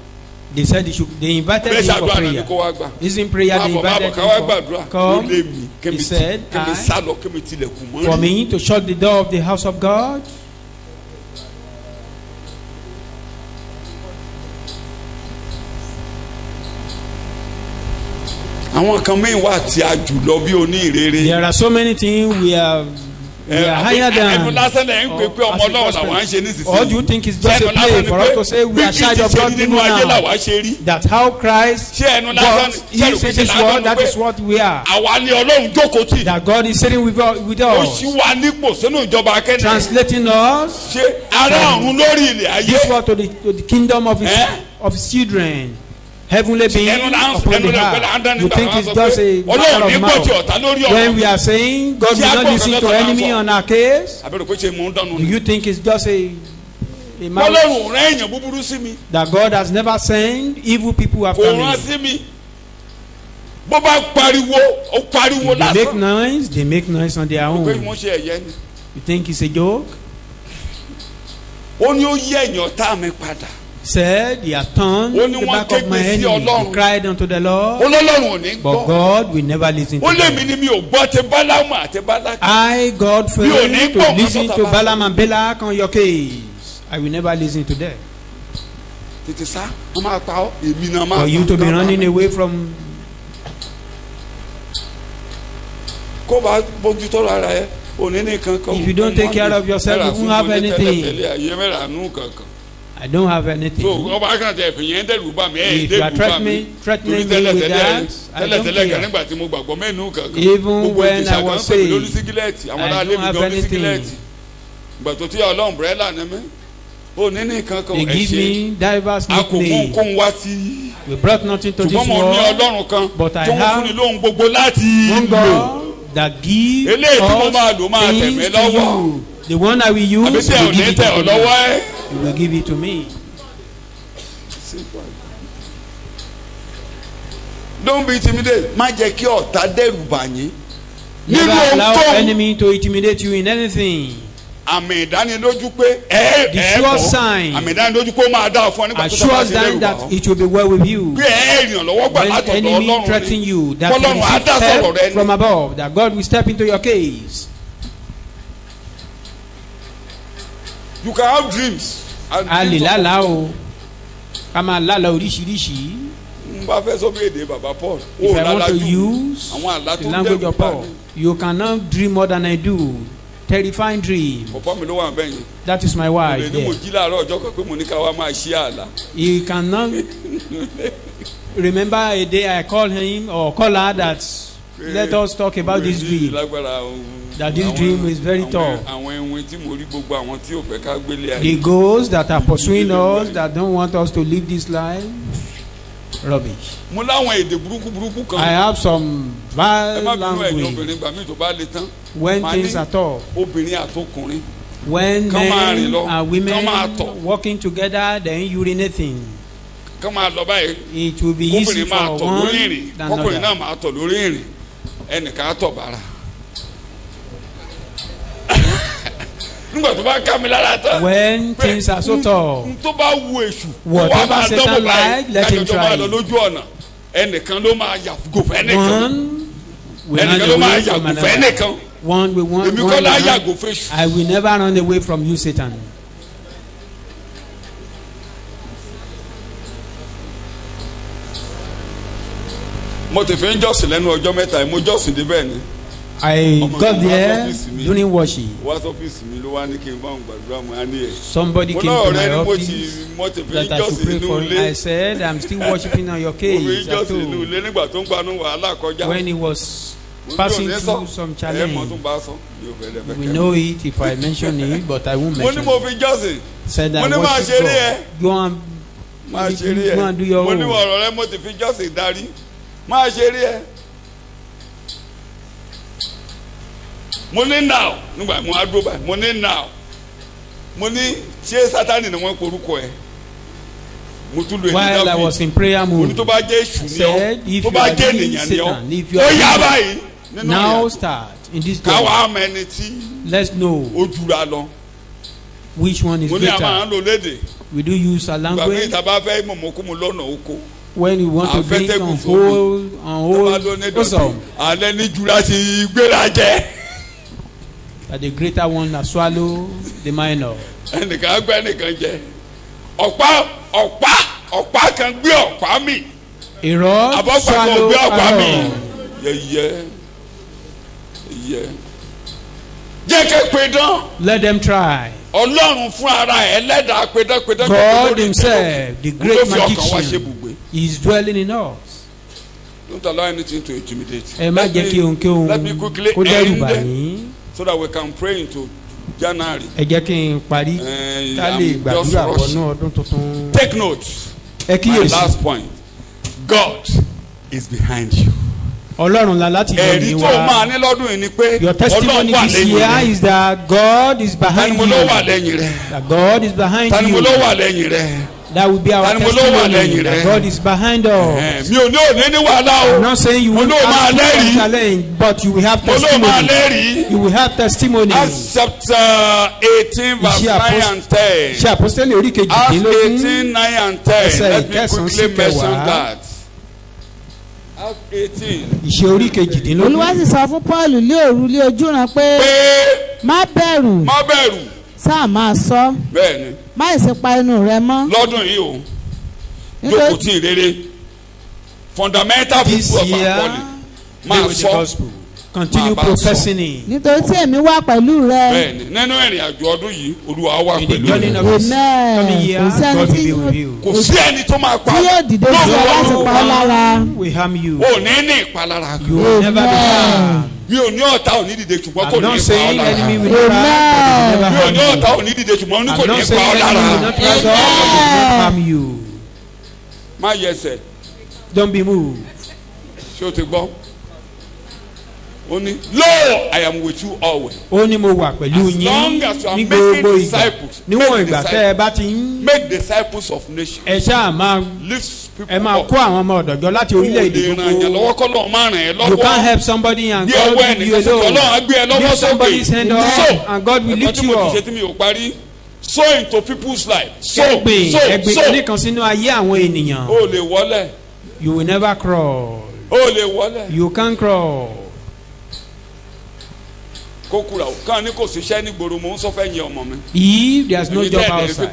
They said they invited him Pressure for àdúrà náà ni prayer. kó wá gbà. Isn't prayer they Bábọ̀ invited ká wá him gbàdúrà. for? ó Come, lé mi he said, kémi I, sálọ kémi tilẹ̀kùn mọ́ for rí. me to shut the door of the house of God. àwọn kan mẹ́rin wà tí a jù lọ bí oní ìrere. There are so many things we are higher than. ẹnu lásán lẹ́yìn pé pé ọmọ náà làwọn ń ṣe nísinsìnyí. Or do you think it's just a play for us to say we are child of God nínú ayé now? làwa ṣe rí. That how Christ ṣé ẹnu lásán God, he says this word, that is what we are. àwa ni Ọlọ́run jókòó tì. That God is sitting with ó us, ṣí wa nípò sínú ìjọba akẹ́ni. translating us ṣe ará ọ̀run lórí ilẹ̀ ayé. this word to the kingdom of Eh? his children. Heavenly being ẹnu upon the heart. You think it's just a matter Ọlọ́run of ní gbọ́ ti ọ̀tá lórí mouth. When we ọ̀run. are saying God will Ṣé not àpò listen ọ̀kan to lọ́sàn-án enemy sọ? on our case, àbẹ̀rẹ̀ pé ṣe mò ń dánú do ni. you think it's just a matter Ọlọ́run rán èèyàn búburú sí mi. that God has never sent evil people kò after rán me? sí mi. bó bá pariwo ó pariwo If they make lásán. noise, they make noise on their pé own. wọ́n ṣe ẹ̀yẹ ni. You think it's a joke? ó ní ó yí ẹ̀yàn tá mi padà. Said he had turned Ó ní the wọ́n back of my ké pe sí enemy. Ọlọ́run. He cried unto the Lord, Ọlọ́run ò ní but gbọ́. God will never listen ó to lé mi them. ni mi ò gbọ́ ti Bálámù àti Bálákì. I, God, Mi ò failed ní to gbọ́ listen nǹkan to tó bá Balaam and Balak on your case. I will never listen to them. tètè sá wọ́n máa pa ọ́ èmi náà máa For you to be running away from, kó bá bójú tọ́lọ̀ ara ẹ òní nìkan kan. If you don't take care of yourself, you won't have anything. tẹ́lẹ̀ ayé mẹ́ra nù kankan. I don't have so anything. ọba kan tẹ fìyẹn dẹ́rù bá mi ẹ̀ If you are dẹ́rù bá mi. threatening me with that, I don't tẹ́lẹ̀ kan care. nígbà tí mo gbàgbọ́ mẹ́nu kankan. Even when I was saved, lórí sígílẹ̀tì àwọn I ará don't lébi have lórí anything. sígílẹ̀tì. ìgbà tó tí ọlọ́run bùrẹ́là ni mí. òní nìkan kan they ẹ̀ give ṣe. me diverse a kò mú nicknames. kóhun wá sí. We brought nothing to this ṣùgbọ́n mo ní world. ọlọ́run kan but I tó ń have fúnni lóhun gbogbo láti One lò. God that gives Eléyìí tí mo máa lò máa us tẹ̀ things mí to lọ́wọ́. you. The one I will àbí use, tí ẹ ò will give ní it tẹ̀ ọ́ to lọ́wọ́ me. ẹ. You will give it to me. don't be intimidated. má jẹ́ kí ọ̀tá dẹ́rù bà yín. nínú Never allow ohunkóhun enemy to intimidate you in anything. àmì ìdánilójú pé The sure sign. àmì ìdánilójú pé ó máa dá fún ọ nígbà tó sábà Assures sí them lẹ́rù that wá. it will be well with you. pé ìrìn lọ́wọ́ gbà When látọ̀dọ̀ enemy Ọlọ́run threaten ni. you, that you Ọlọ́run á dá receive sọ̀rọ̀ help rẹ from ni. above, that God will step into your case. You can have dreams. A lè lálàá o, ká máa lálàá oríṣiríṣi. n bá fẹ́ sọ bí èdè bàbá Paul. If I want to use àwọn àlá the tó language dẹ́rù of bà Paul, ní. you cannot dream more than I do. Terrifying dream. Bàbá mi ló wà bẹ́ẹ̀ yẹn. That is my wife Èdè mo there. jí láàárọ̀ ọjọ́ kan pé mo ní ká wá máa ṣí àlá. You cannot remember a day I called him or call her that let us talk about this dream. That this dream is very tough. Àwọn ẹ̀wọ̀n tí mo rí gbogbo àwọn tí ò fẹ́ ká gbélé ayé. The ghosts that are pursuing us, that don't want us to live this life, rubbish. Mo láwọn èdè burúkú kan. I have some Ẹ bad má bínú ẹ̀yin language. obìnrin gbà mí tó bá le tán. When Màá things ní are tough, obìnrin àtọkùnrin. when Kán máa rìn men lọ, and kán máa women tọ̀. working together, then urinating, Kán máa lọ báyìí. it will be easy Kóbìnrin máa for tọ̀ lórí one ìrìn. than Kọ́kùnrin náà another. máa tọ̀ lórí ìrìn. Ẹnìkan á tọ̀ bàrà. Nígbà tó bá ká mi lára tán. When things are so tough, Tó bá wu èṣù. Whatever ó wá máa Satan dánwò báyìí. like, let him Kájọjọ máa try lọ it. lójú ọ̀nà. Ẹnìkan ló máa yàgò fún ẹnìkan. one will run Ẹnìkan ló máa away from yàgò fún another. ẹnìkan. One will Èmi kọ́ one la will yàgò run. fún èṣù. I will never run away from you, Satan. Mo ti fi ń jọ́sìn lẹ́nu ọjọ́ mẹ́ta yìí, mo jọ́sìn débẹ̀ ni. I Ọmọ got mi wá there sọ́fíìsì mi. during worship. Wá sọ́fíìsì mi ló wá ní kí n bá òun gbàdúrà mo á ní ẹ̀. Somebody Mo came náà to rẹ my ni mo office ti fi ń that I should jọ́sìn pray inú for him. I ilé. said, I'm still worshiping on your Mo fi ń case. I jọ́sìn inú told. ilé nígbà tó ń gbanú wàhálà kọjá. When he was Mo ní passing òní through sọ. some Ẹ mọ̀ challenge, tún bá sọ. Mi ò fẹ́ lẹ́fẹ̀ẹ́ we kẹ́. know it if I mention it, but I won't Mo ní mention mo it. fi jọ́sìn. Said Mo I ní máa worship ṣeré ẹ. God. Go and Máa ṣeré go and do ẹ. your Mo ní own. ọ̀rọ̀ rẹ mo ti fi jọ́sìn darí. Máa ṣeré ẹ. Mo ní now nígbà mo á dúró báyìí mo ní now mo ní ṣé Sátánì ni wọ́n porúkọ ẹ̀ mo tún lo èyí While I was in prayer mo ní mood, tó bá jẹ́ èṣù ni said, ọ́ if tó you bá are jẹ́ being ènìyàn ni ọ́ Satan, if you ó are yá being- báyìí nínú now ìyá start in this káwa day. àmọ́ ẹni tí Let's know ó jura lọ which one is mo ní a máa ń better. lo léde We do use a gbàgbé language ìtàbá fẹ́ mọ̀mọ́kúmu lọ́nà oko when you want to bring Affectable on for hold, tó bá lọ ní dọ̀tí awesome. alẹ́ ní jura ti gbéra jẹ́ That the greater one that swallow the minor. ẹnìkan gbẹ́ ẹnìkan jẹ ọ̀pá kan gbé ọ̀pá mi. A rod Àbọ̀pá kan swallow gbé ọ̀pá mi. a rod. Yẹ̀yẹ́. Jẹ́ kẹ́ pedán. Let them try. Ọlọ́run fún ara ẹ̀ ẹlẹ́dàá pedán. God himself, the great Ló fi ọkàn wá ṣe magician, bùgbé. is dwelling in us. Don't allow anything to intimidate. Ẹ má jẹ́ kí ohunkóhun Let me quickly kó dẹ́rù bà end yín. so that we can pray into January. Ẹ jẹ́ kí n parí ká lè I'm gbàdúrà just rushing. wọnú ọdún tuntun. Take note. Ẹ My kíyèsí. last point. God is behind you. Ọlọ́run la láti yọ Ẹ̀rí ní tó máa wa. ní lọ́dún yìí ni pé Your testimony Ọlọ́run wà this lẹ́yìn year rẹ̀. is that God is Tani behind mo ló wà you. lẹ́yìn rẹ̀? That God is behind Tani mo you. ló wà lẹ́yìn rẹ̀? That will be our Tani mo ló wà testimony. lẹ́yìn That rẹ̀? God is behind us. Mi ò ní òní ní wàhálà o. I'm not saying you Mo won't ló máa have lẹ́rìí. challenge, but you will have Mo ló máa testimony. lẹ́rìí. You will have testimony. Acts chapter 18 verse 9 and 10. Ṣé àpọ́sítélì orí Acts kejìdínlógún 18 9 and 10. Ẹsẹ̀ Let me ìkẹsàn-án quickly sí mention kẹwàá. that. Acts 18. ìṣe orí olúwa kejìdínlógún. sì sọ fún paul lé òru lé ojúran pé Pé má bẹ̀rù má bẹ̀rù. sáà máa sọ Bẹ́ẹ̀ni má sì pa inú rẹ mọ́ lọ́dún yìí o. nítorí Jókòó tí ì rere. Fundamental This people of our year, calling. Be Máa with the sọ. gospel. Continue Máa bá a professing it. nítorí tí èmi wà pẹ̀lú rẹ Bẹ́ẹ̀ni nínú ìrìn àjò ọdún yìí Olúwa wà In the pẹ̀lú journey rẹ̀. of this Amen. coming year, Kò sí ẹni God will tí- be with you. Kò sí ẹni tó máa pa. tí yóò dìde sí ọ láti pa ọ́ lára. We harm you. O ní ní ìpalára. You will never be harmed. Mi ò ní ọ̀tá ò ní dìde ṣùgbọ́n kò I'm ní not pa ọ́ saying enemy lára. will not harm, but they will never Mi ò harm ní you. ọ̀tá ò ní dìde ṣùgbọ́n ní kò I'm ní not pa saying ọ́ enemy will lára. not rise up, but they will not harm you. Má yẹsẹ̀ Don't be moved. ṣé o ti gbọ́? ó ní lo I am with you always. ó ní mo wà pẹ̀lú yín ní gbogbo ìgbà níwọ̀n ìgbà tẹ́ ẹ bá ti ń. make disciples of nations. ẹ ṣáà máa kó àwọn ọmọ ọ̀dọ́jọ́ láti orílẹ̀-èdè gbogbo. You can't help somebody and God will leave you alone. Lift somebody's hand up and God will lift you up. Sow into people's life. ẹgbẹ́ nìkan sínú ayé àwọn ènìyàn. o lè wọlé. You will never crawl. o lè wọlé. You can't crawl. kókùrà kan ní kò síṣẹ́ ní gbòòrò mò ń sọ fẹ́ yẹn ọmọ mi. If there is no job outside,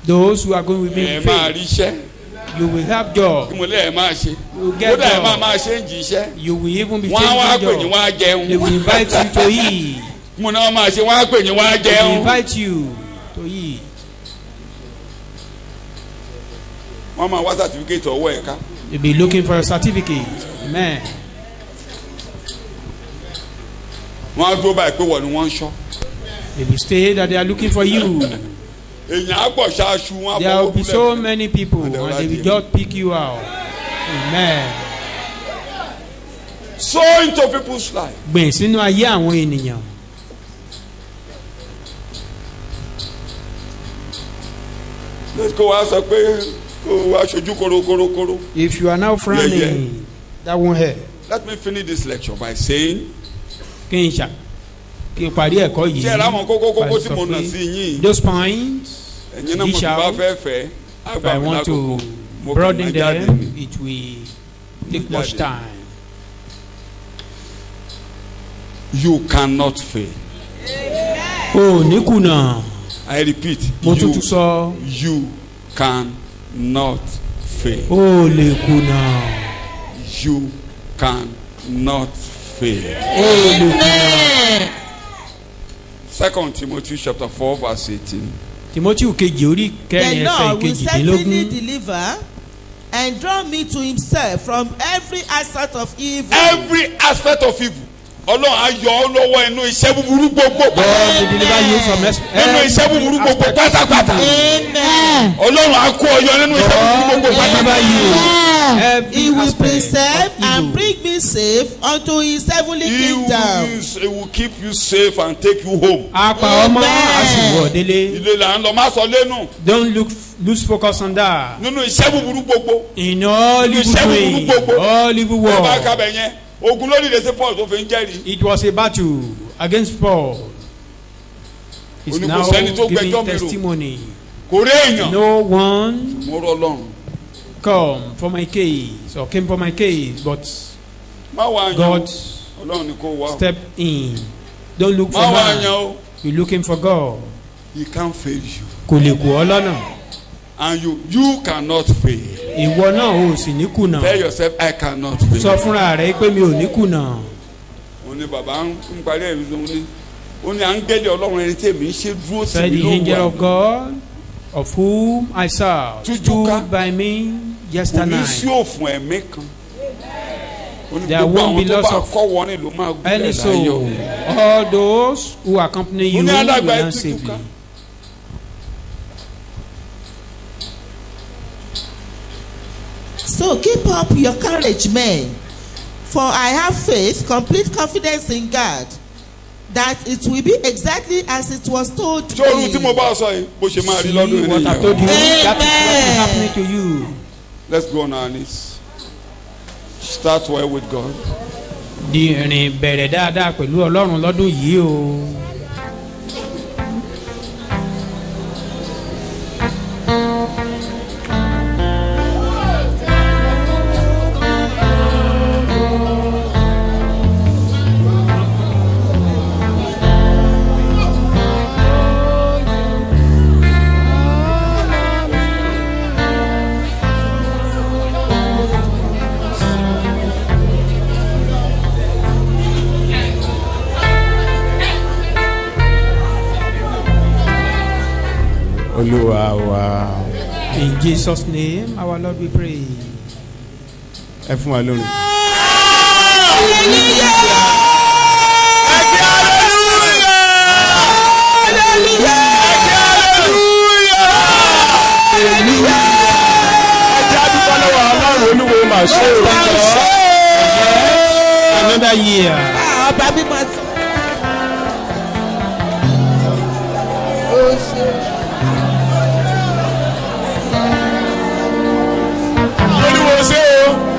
those who are going with me in faith, you will have job. you will get job. You will even be changing job. They will invite you to eat. They will invite you to eat. You'll be looking for a certificate. Amen. They will say that they are looking for you. There will be so many people and they will just pick you out. Amen. Sow into people's life. Gbìn sínú ayé àwọn ènìyàn. Let's go ask a koro. If you are now frowning, that won't help. Let me finish this lecture by saying. Kí n parí ẹ̀kọ́ yìí. Those points, if I want to broaden them, it will take much time. You cannot fail. Oh, ní kùnà. I repeat. You cannot fail. Oh, lè kùnà. You cannot fail. Amen. 2 Timothy chapter 4 verse 18. Timothy kejì orí kẹrin ẹsẹ̀ ìkejìdínlógún. The Lord will certainly deliver and draw me to himself from every aspect of evil. Every aspect of evil. Ọlọ́run á yọ ọ́ lọ́wọ́ inú iṣẹ́ búburú gbogbo. God will deliver you from inú iṣẹ́ búburú gbogbo pátápátá. Ọlọ́run á kó ọ yọ nínú iṣẹ́ búburú gbogbo pátápátá. He will preserve and bring me safe unto his heavenly kingdom. He will keep you safe and take you home. Àpà ọmọ àṣìwọ̀ délé. Ilé là ń lọ má sọ lẹ́nu. Don't lose focus on that. Nínú iṣẹ́ búburú gbogbo. In all evil ways, all evil work. Ẹ bá kábẹ̀ yẹn. Ogun lórí ìdẹ́sẹ̀ Paul tó fi ń jẹ́rìí. It was a battle against Paul. It's now giving testimony. Kò rí èèyàn. No one mo rọ Ọlọ́run. Come for my case or came for my case, but God stepped in. Don't look for man. You're looking for God. He can't fail you. Kò lè kú ọ lọ́nà. And you cannot fail. Ìwọ náà ò sì ní kùnà. Tell yourself I cannot fail. Sọ fúnra rẹ pé mi ò ní kùnà. Ó ní bàbá ń parí ẹ̀rí ó ní áńgẹ́lì Ọlọ́run ẹni tí èmi ń ṣe dúró sí mi ló wà. Said the angel of God of whom I serve stood by me yesterday night. Oníṣẹ́ òfun ẹ̀mí kan. There won't be loss of any soul. All those who accompany you will not safely. So keep up your courage, men, for I have faith, complete confidence in God, that it will be exactly as it was told to me. See what I told you, that is what is happening to you. Let's go on our knees. Start well with God. Di ìrìn bẹ̀rẹ̀ dáadáa pẹ̀lú Ọlọ́run lọ́dún yìí o. In Jesus' name, our Lord, we pray. Hallelujah! Another another year. Ọba mímọ́ sí. Olúwo ṣe o.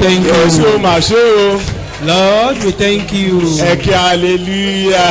thank you. Jésù mà ṣe o. Lord, we thank you. Ẹ kí hallelujah.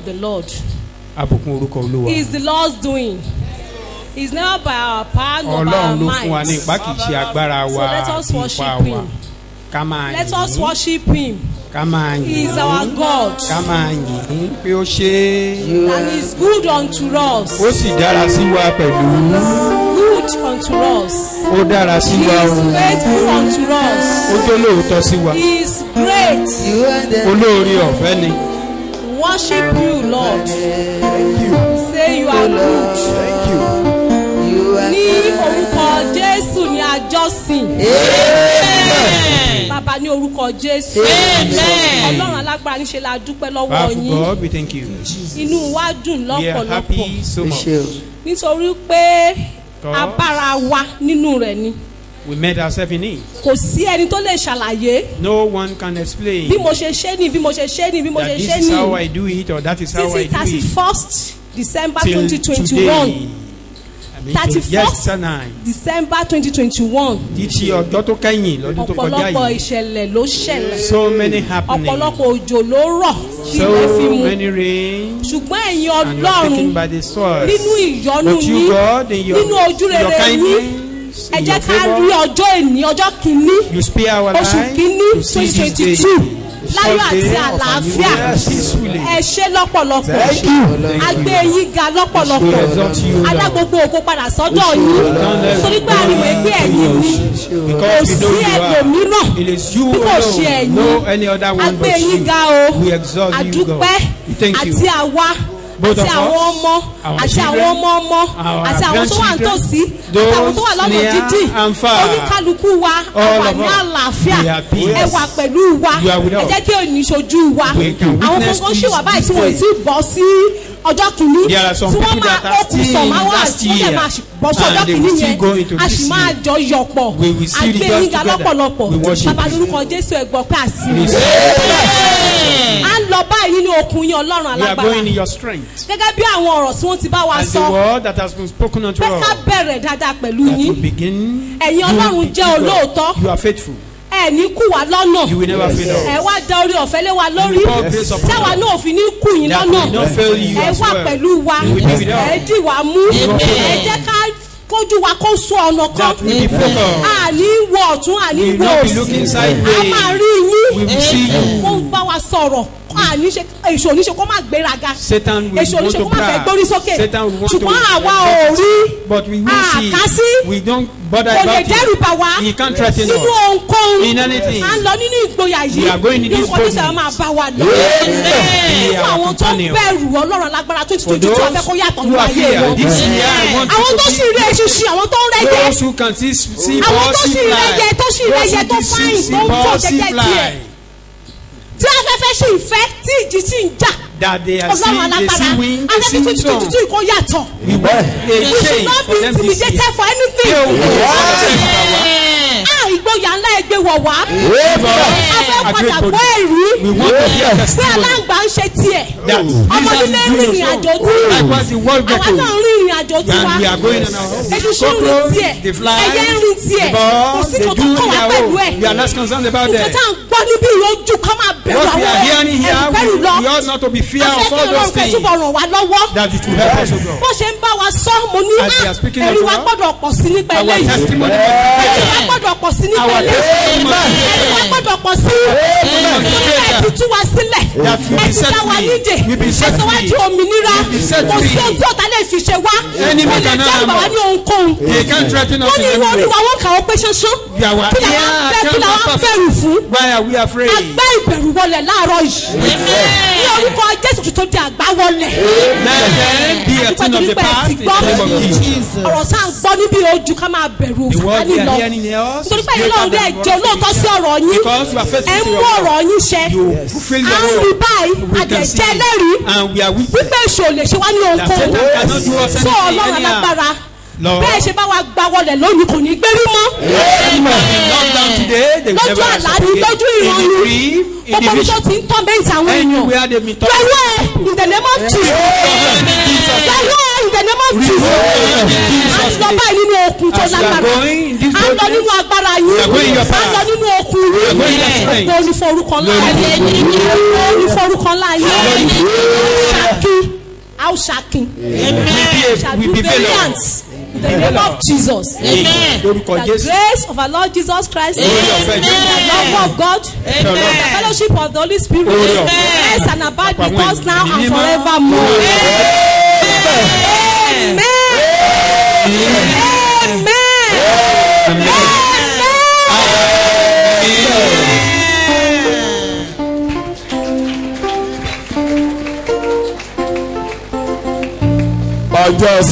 of the Lord. Àbùkún orúkọ Olúwa. It's the Lord's doing. It's never by our power nor by our Ọlọ́run ló fún wa ní might. ipá kìí ṣe agbára wa So let us àti worship ipá wa. him. Ká máa yìn. Let us worship him. Ká máa yìn. He is our God. Ká máa yìn pé ó ṣe é. And he is good unto us. Ó sì dára sí wa pẹ̀lú. Good unto us. Ó dára sí He wa is o. faithful unto us. Ó tó lóòótọ́ sí wa. He is great. Olóore ọ̀fẹ́ ni. Worship you, Lord. Thank you. Say you are good. Thank you. Ní orúkọ Jésù ni a jọ́sìn. Bàbá ní orúkọ Jésù. Ọlọ́run alágbára níṣe la dúpẹ́ lọ́wọ́ Powerful yín. God, we thank you. Inú wa dùn We are lọ́pọ̀lọpọ̀. happy so much. Nítorí pé abára wa nínú rẹ̀ ni. We met ourselves in it. Kò sí ẹni tó lè ṣàlàyé. No one can explain Bí mo ṣe ṣe ni, bí mo ṣe ṣe ni, bí mo that ṣe this ṣe is how ni. I do it or that is how I Títí do it 31st December till 2021. today. I mean, 31st yesterday. December 2021. Títí ọjọ́ tó kẹ́yìn lọ́dún tó kọjá Ọ̀pọ̀lọpọ̀ yìí. ìṣẹ̀lẹ̀ ló ṣẹlẹ̀. So many happenings. Ọ̀pọ̀lọpọ̀ òjò ló rọ̀ tí So ilẹ̀ fi mu. many rains. Ṣùgbọ́n ẹ̀yin And you are taken Ọlọ́run by the soil. nínú ìyọ́nú But you, yín, God, in your, nínú ojú your rere yín, kindness, ẹ in jẹ́ your ká rí favor, ọjọ́ èní, ọjọ́ kìíní, you spare our oṣù life kìíní to see this day. 2022 láyọ̀ First àti day of àlàáfíà. our new year, peacefully. Ẹ ṣé lọ́pọ̀lọpọ̀. Thank you. Thank A gbé you. yín ga We lọ́pọ̀lọpọ̀. exalt you, Lord. Adá gbogbo ògo padà sọ́dọ̀ yín. Torí pé àríwọ̀ ẹgbẹ́ ẹ̀yìn ni. Kò Because we sí know you are. ẹlòmíràn It is you bí kò ṣe alone. ẹ̀yin. No any other A one gbé but yín you. ga o. We exalt you, God. Àdúpẹ́ We thank you. àti àwa Both àti of àwọn us, ọmọ our àti children, àwọn ọmọ ọmọ our àti àwọn tó wà grandchildren, nítòsí those àtàwọn tó wà lọ́nà near jíjìn and far. oníkálukú wa All àwa of ní us. àlàáfíà We are peace. ẹ wà pẹ̀lú wa You are with ẹ us. jẹ́ kí òní ṣojú wa We can àwọn witness kankan ṣì wà this báyìí tí wọ́n day. ti bọ́ sí ọjọ́ kìíní There are some tí wọ́n people máa that are okùn still sọ̀máwá last tí wọ́n dẹ̀ year, máa bọ́ sí ọjọ́ and they kìíní will still go yẹn into a this sì máa year. jọ yọ̀pọ̀ We will still àgbé rejoice yín ga together. lọ́pọ̀lọpọ̀ We worship bàbá you. lórúkọ Jésù ẹ̀gbọ́n pé àsì Please. à ń lọ báyìí nínú okùn yín Ọlọ́run We are alágbára going in your strength. gẹ́gẹ́ bí àwọn ọ̀rọ̀ tí wọ́n ti bá wa As the sọ word that has been spoken unto pé ká us, bẹ̀rẹ̀ dáadáa pẹ̀lú that will yín begin. ẹ̀yin You Ọlọ́run will jẹ́ be God. olóòótọ́ You are faithful. ẹ ní kù wá lọ́nà You will never fail us. ẹ wá da orí ọ̀fẹ́ lé wa lórí You pour grace upon táwa us. náà fi ní kù yín That lọ́nà will not fail you ẹ as wá well. pẹ̀lú wa You will be with us. ẹ dì wá mú ẹ jẹ́ ká kójú wa kó sọ ọ̀nà kan That will be focused. àní wọ ọ̀tún àní We will wọ not be òsì looking a sideways. máa rí We will see yín you. kó bá wa sọ̀rọ̀ àní ṣe èso oníṣe kó má gbéraga Satan will èso want oníṣe to kó má fẹ́ brag. gbórí sókè Satan will want to ṣùgbọ́n àwa ò rí But we will see. àkásí We don't bother kò lè about dẹ́rù it. bà wá He can't threaten nínú us. ohunkóhun In anything. à ń lọ nínú ìgboyà yìí We are going in ní this nǹkan tó sọ̀rọ̀ boldness. máa bá wa lọ. Be fún our àwọn tó companion. bẹ̀rù Ọlọ́run alágbára tó ti For tójú those tó afẹ́ kó yàtọ̀ who ní are ayé fear, wọn. this year I want àwọn to tó be- sì rí eṣinṣin àwọn tó ń rẹ́jẹ Those who can see àwọn balls, tó sì see rẹ́jẹ fly. tó sì Those rẹ́jẹ who tó can fáyìn see tó ń fò balls, see jẹ́jẹ́ tiẹ̀ fly. tí afẹ́fẹ́ sì ń fẹ́ tí ìjì sì ń jà That they are Ọlọ́run seeing, they alágbára see wind, they see afẹ́fẹ́ storm. tuntun kò yàtọ̀ We want a we should change not for be them this year. intimidated for anything. Ìgboyà ńlá ẹgbẹ́ wọ̀ wá. A fẹ́ padà gbọ́ ẹ̀rí. We want to hear Pé testimony. aláǹgbá ń ṣe tiẹ̀. That Ọmọ these nílé are ń rìnrìn àjò beautiful. tí. Likewise the world Àwa ghetto. náà ń rìnrìn àjò tí wa. And we are going on our own. Èṣù ń rìn Cockroach, tiẹ̀. they fly, Ẹyẹ ń rìn tiẹ̀. the Kò birds, sí they kankan do kọ̀ wá their pẹ̀lú own. ẹ̀. We are less concerned about Nǹkan them. tá à ń gbọ́ níbí ìrojú ká máa bẹ̀rù What we àwọn are hearing ẹ̀rù here, bẹ̀rù lọ. we ought not to be fear of Afẹ́fẹ́ all those Ọlọ́run fẹ́ things. túbọ̀ ràn wá lọ́wọ́. That it will help us to grow. Bó ṣe ń bá wa sọ, mo ní As they are speaking ẹ̀rí of wa God, gbọ́dọ̀ pọ̀ sí nípa Our eléyìí. testimony Ẹ̀rí wa gbọ́dọ̀ pọ̀ sí nípa Our eléyìí. testimony. Ẹ̀rí wa gbọ́dọ̀ pọ̀ sí. Ẹ ti tú wa sílẹ̀. That we Ẹ be ti set dá wa free. nídè. We be Ẹ set sọ wá free. di òmìnira. We be set Kò sí free. ohun tí ọ̀tá lè fi ṣe wá. Enemy Kò lè cannot jẹ́ ìgbà wá harm ní ohunkóhun. They can't threaten us Wọ́n ní in ìwọ any olúwa way. wọn kà ó pé ṣoṣo. We are Kí làwọn fẹ́ kí làwọn bẹ̀rù fún. Why are we afraid? Àgbá ìbẹ̀rù wọlẹ̀ láàárọ̀ yìí. Ní orúkọ Jésù tó di àgbá wọlẹ̀. Let them be a thing of the past in the name of Jesus. Ọ̀rọ̀ sáà ń gbọ́ níbi ojú ká máa bẹ̀rù The word Sátánì we are lọ. hearing in us Nítorí is pé greater Ọlọ́run dé than ẹ̀jẹ̀ olóòótọ́ sí ọ̀rọ̀ yín. Because you are faithful Ẹ to mú your word. ọ̀rọ̀ yín ṣẹ. You fulfill À your ń rí word. báyìí, We can see àjẹjẹ́ it. ẹlẹ́rìí. And we are with Wípé èso lè ṣe wá ní That ohunkóhun. Satan cannot do us Sọ anything Ọlọ́run anyhow. alágbára. Lord. Bẹ́ẹ̀ ṣe bá wa gbá wọlẹ̀ lónìí kò ní gbérí mọ́. Lockdown today, they will Lójú never àlá ni, lójú in ìran the ni. dream, in Gbogbo the ibi tó vision. ti ń tọ́ bẹ́ẹ̀ àwọn èèyàn. Anywhere they be talking. Lọ́wọ́ ẹ̀ in the name of Jesus. Lọ́wọ́ ẹ̀ in the name of Jesus. À ń lọ báyìí nínú okun tó As we are lágbára. going in this À ń lọ boldness, nínú agbára yìí. we are going in your À ń lọ path. nínú okun Ògo ni fún orúkọ ńlá ayé. Ògo ni fún orúkọ ńlá ayé. How shocking. Shall be brilliant. In the name of Jesus. Amen. The grace of our Lord Jesus Christ. The love of God. The fellowship of the Holy Spirit. Rest and abide with us now and forevermore. Amen. Ọjọ́